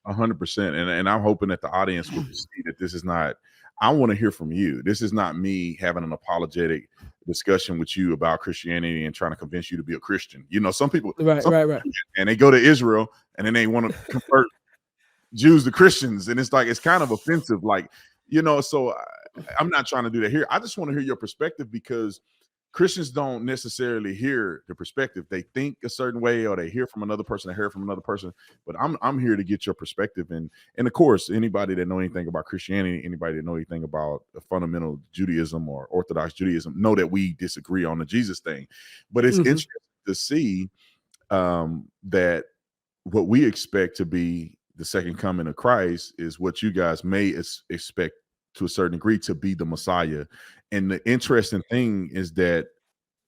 100%. And I'm hoping that the audience will see that this is not, I want to hear from you. This is not me having an apologetic discussion with you about Christianity and trying to convince you to be a Christian. Some people, Right. and they go to Israel and then they want to convert Jews to Christians. And it's like, it's kind of offensive. Like, so I'm not trying to do that here. I just want to hear your perspective, because Christians don't necessarily hear the perspective. They think a certain way, or they hear from another person, they hear from another person. But I'm here to get your perspective. And of course, anybody that know anything about Christianity, anybody that know anything about fundamental Judaism or Orthodox Judaism, know that we disagree on the Jesus thing. But it's interesting to see that what we expect to be the second coming of Christ is what you guys may expect to a certain degree to be the Messiah. And the interesting thing is that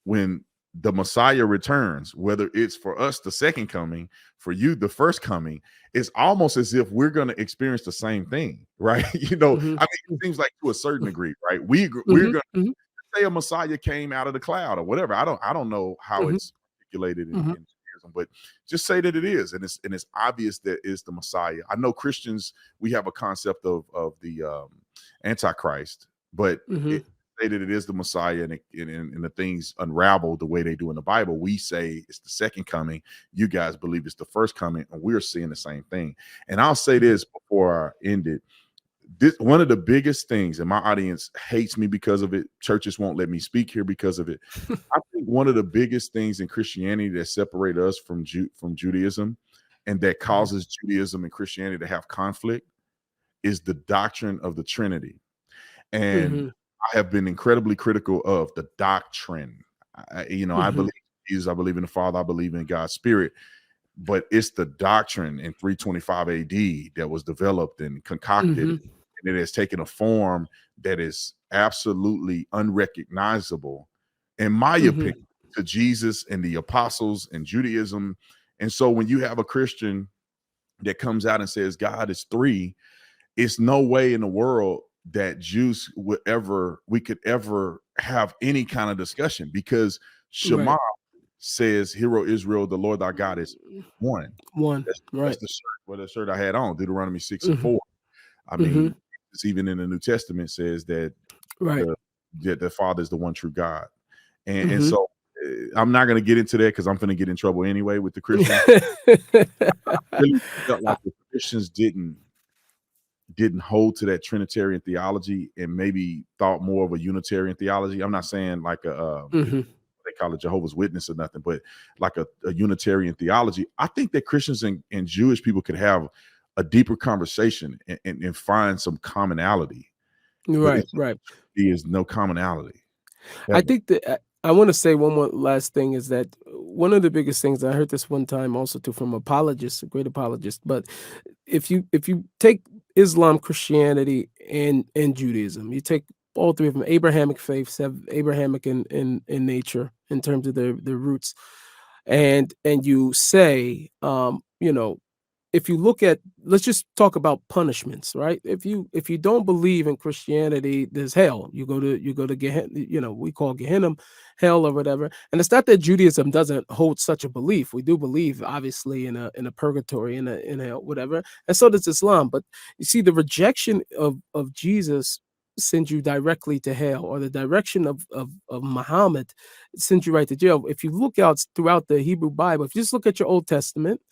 when the Messiah returns, whether it's for us the second coming, for you the first coming, it's almost as if we're going to experience the same thing, right? I mean, it seems like to a certain degree, right? We're going to say a Messiah came out of the cloud or whatever. I don't know how it's articulated in Judaism, but just say that it is, and it's obvious that it's the Messiah. I know Christians, we have a concept of the Antichrist, but say that it is the Messiah, and the things unravel the way they do in the Bible. We say it's the second coming. You guys believe it's the first coming, and we're seeing the same thing. And I'll say this before I end it. One of the biggest things, and my audience hates me because of it. Churches won't let me speak here because of it. I think one of the biggest things in Christianity that separate us from Judaism, and that causes Judaism and Christianity to have conflict, is the doctrine of the Trinity. And I have been incredibly critical of the doctrine. I believe in Jesus, I believe in the Father, I believe in God's Spirit, but it's the doctrine in 325 AD that was developed and concocted, and it has taken a form that is absolutely unrecognizable, in my opinion, to Jesus and the apostles and Judaism. And so when you have a Christian that comes out and says God is three, it's no way in the world that Jews we could ever have any kind of discussion, because Shema says, "Hear, O Israel, the Lord our God is one." That's the shirt I had on, Deuteronomy 6:4. I mean, it's even in the New Testament says that the Father is the one true God. And so I'm not going to get into that, because I'm going to get in trouble anyway with the Christians. I really felt like the Christians didn't hold to that Trinitarian theology, and maybe thought more of a Unitarian theology. I'm not saying like they call it Jehovah's Witness or nothing, but like a Unitarian theology. I think that Christians and Jewish people could have a deeper conversation and find some commonality. There is no commonality. I think that I want to say one more last thing, is that one of the biggest things, I heard this one time also too from apologists, a great apologist, but if you take Islam, Christianity, and Judaism, you take all three of them, Abrahamic faiths have Abrahamic in nature in terms of their roots, and you say, if you look at, let's just talk about punishments, right? If you don't believe in Christianity, there's hell. You go to Gehenna, we call Gehenna hell or whatever. And it's not that Judaism doesn't hold such a belief. We do believe, obviously, in a purgatory, in a whatever, and so does Islam. But you see, the rejection of Jesus sends you directly to hell, or the direction of Muhammad sends you right to jail. If you look out throughout the Hebrew Bible, if you just look at your Old Testament,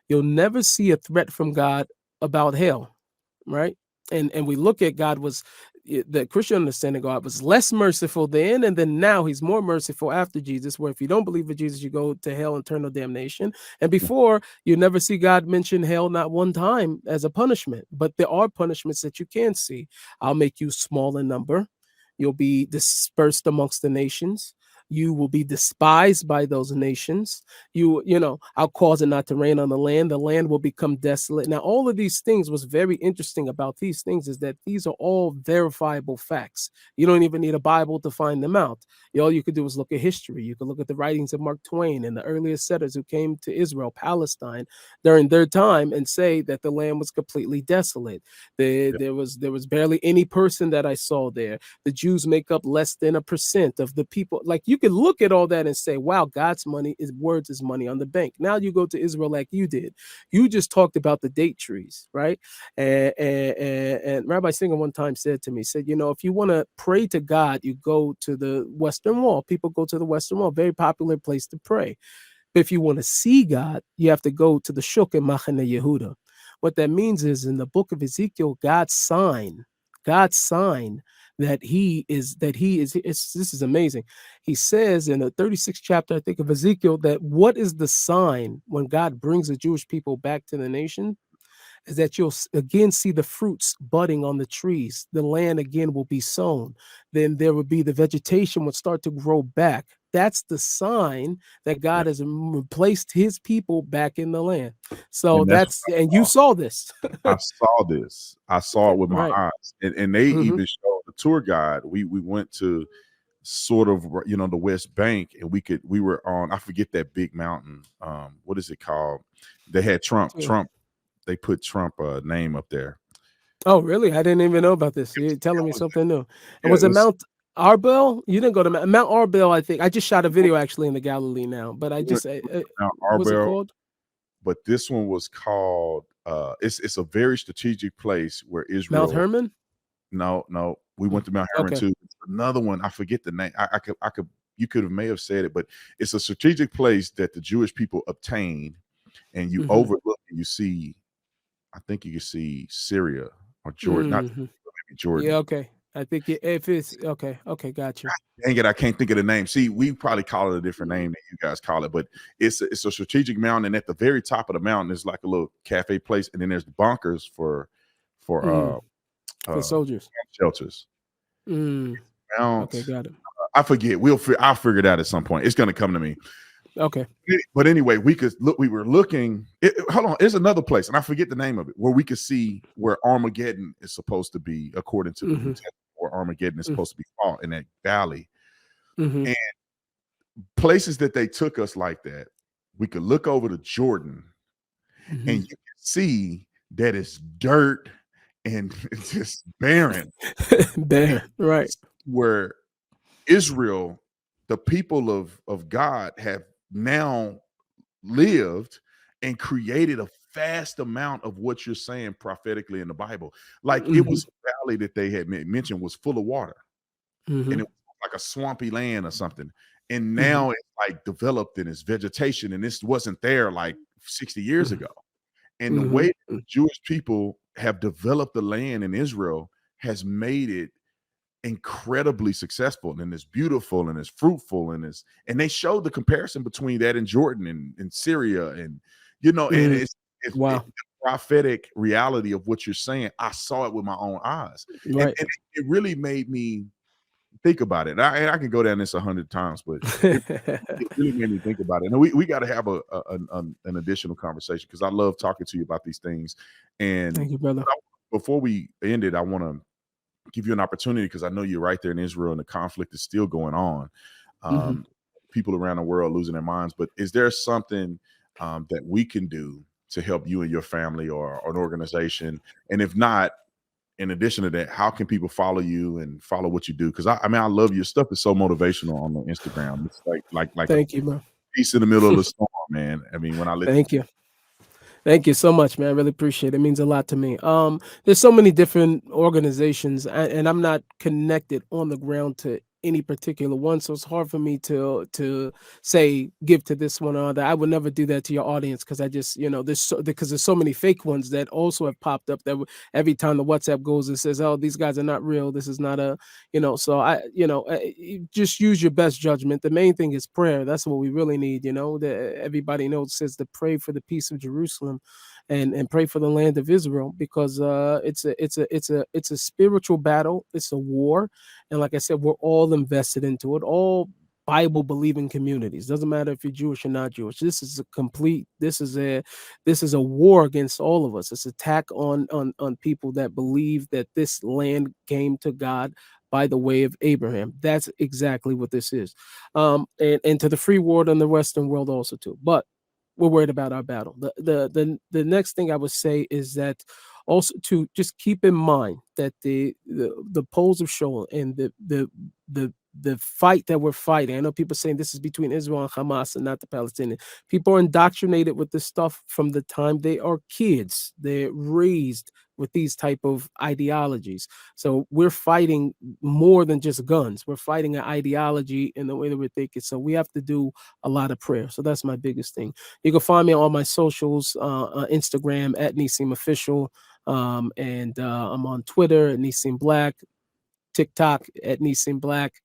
you'll never see a threat from God about hell, right? And we look at God was the Christian understanding, God was less merciful then, and then now he's more merciful after Jesus, where if you don't believe in Jesus, you go to hell, eternal damnation. And before, you never see God mention hell not one time as a punishment. But there are punishments that you can see. I'll make you small in number. You'll be dispersed amongst the nations. You will be despised by those nations. I'll cause it not to rain on the land. The land will become desolate. Now, all of these things, what's very interesting about these things is that these are all verifiable facts. You don't even need a Bible to find them out. All you could do is look at history. You could look at the writings of Mark Twain and the earliest settlers who came to Israel, Palestine during their time, and say that the land was completely desolate. There was barely any person that I saw there. The Jews make up less than 1% of the people. Like, you could look at all that and say, wow, God's money is words is money on the bank. Now you go to Israel like you did. You just talked about the date trees, right? And Rabbi Singer one time said to me, said, if you want to pray to God, you go to the Western Wall. People go to the Western Wall, very popular place to pray. But if you want to see God, you have to go to the Shuk in Machane Yehuda. What that means is, in the book of Ezekiel, God's sign that he is, this is amazing. He says in the 36th chapter, I think, of Ezekiel, that what is the sign when God brings the Jewish people back to the nation is that you'll again see the fruits budding on the trees. The land again will be sown. Then there will be, the vegetation would start to grow back. That's the sign that God has placed his people back in the land. So And that's and you saw this. I saw this. I saw it with my Right. eyes, and they Mm-hmm. even showed the tour guide. We went to sort of the West Bank, and we were on, I forget that big mountain. What is it called? They had Trump. They put Trump name up there. Oh, really? I didn't even know about this. You're telling me something new. And Yeah, was it Mount Arbel? You didn't go to Mount Arbel, I think. I just shot a video actually in the Galilee now, but I just, Mount what's it Arbel, called? but this one was called. It's a very strategic place where Mount Israel. Hermon? No, we went to Mount Hermon Okay. too. Another one, I forget the name. I could. You may have said it, but it's a strategic place that the Jewish people obtained, and you Mm-hmm. overlook and you see. I think you can see Syria or Jordan, not Mm-hmm. maybe Jordan. Yeah, okay. I think if it's okay, gotcha. Dang it, I can't think of the name. See, we probably call it a different name than you guys call it, but it's a strategic mountain, and at the very top of the mountain is like a little cafe place, and then there's bunkers for For uh soldiers. shelters. Mm. Okay, Mount, got it. I forget. I'll figure it out at some point. It's going to come to me. Okay. But anyway, we could look. We were looking. Hold on, there's another place, and I forget the name of it, where we could see where Armageddon is supposed to be, according to the New Mm-hmm. Testament, where Armageddon is supposed to be fought in that valley. Mm-hmm. And places that they took us like that, we could look over to Jordan, and Mm-hmm. you can see that it's dirt and it's just barren. And There, right. where Israel, the people of God, have now lived and created a vast amount of what you're saying prophetically in the Bible. Like, it Mm-hmm. was a valley that they had mentioned was full of water, Mm-hmm. and it was like a swampy land or something. And Mm-hmm. now it's like developed in its vegetation, and this wasn't there like 60 years ago. And the way Mm-hmm. that the Jewish people have developed the land in Israel has made it incredibly successful, and it's beautiful and it's fruitful, and they showed the comparison between that and Jordan and Syria, and and Mm-hmm. it's Wow. the prophetic reality of what you're saying. I saw it with my own eyes, and Right. it really made me think about it. And I can go down this 100 times, but it really made me think about it. And we got to have an additional conversation because I love talking to you about these things. And Thank you, brother. before we end it, I want to give you an opportunity because I know you're right there in Israel and the conflict is still going on. Mhm. People around the world losing their minds. But is there something that we can do to help you and your family or an organization? And if not, in addition to that, how can people follow you and follow what you do? Because I mean, I love your stuff. Is so motivational on the Instagram. It's like a Thank you, man. piece in the middle of the storm, man. I mean, when I listen, Thank you. Thank you so much, man. I really appreciate it. It means a lot to me. There's so many different organizations, and I'm not connected on the ground to any particular one, so it's hard for me to say give to this one or other. I would never do that to your audience because I just, because there's so many fake ones that also have popped up that every time the WhatsApp goes and says, "Oh, these guys are not real. This is not a," So you just use your best judgment. The main thing is prayer. That's what we really need. Everybody knows says to pray for the peace of Jerusalem and pray for the land of Israel because it's a spiritual battle. It's a war, and like I said, we're all invested into it. All Bible believing communities. Doesn't matter if you're Jewish or not Jewish. This is a complete. This is a war against all of us. It's an attack on people that believe that this land came to God by the way of Abraham. That's exactly what this is. And to the free world and the Western world also too. But we're worried about our battle. The next thing I would say is that also to just keep in mind that the polls have shown and the fight that we're fighting. I know people saying this is between Israel and Hamas and not the Palestinians. People are indoctrinated with this stuff from the time they are kids. They're raised with these type of ideologies. So we're fighting more than just guns. We're fighting an ideology in the way that we're thinking. So we have to do a lot of prayer. So that's my biggest thing. You can find me on all my socials, Instagram at Nissim Official, and I'm on Twitter at Nissim Black, TikTok at Nissim Black,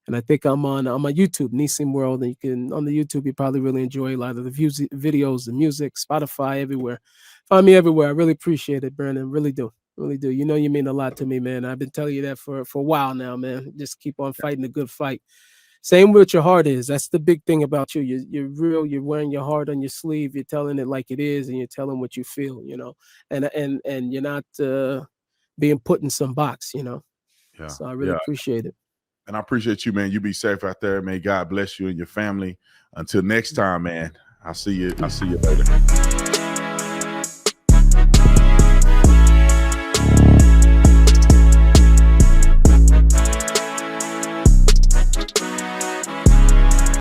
and I think I'm on my YouTube, Nissim World. And you can on the YouTube, you probably really enjoy a lot of the views, videos, the music, Spotify, everywhere. Find me everywhere. I really appreciate it, Brandon. Really do. Really do. You know you mean a lot to me, man. I've been telling you that for a while now, man. Just keep on fighting the good fight. Same with your heart is. That's the big thing about you. You're real. You're wearing your heart on your sleeve. You're telling it like it is, and you're telling what you feel. And you're not being put in some box. yeah, So I really yeah. appreciate it. And I appreciate you, man. You be safe out there. May God bless you and your family. Until next time, man. I'll see you later.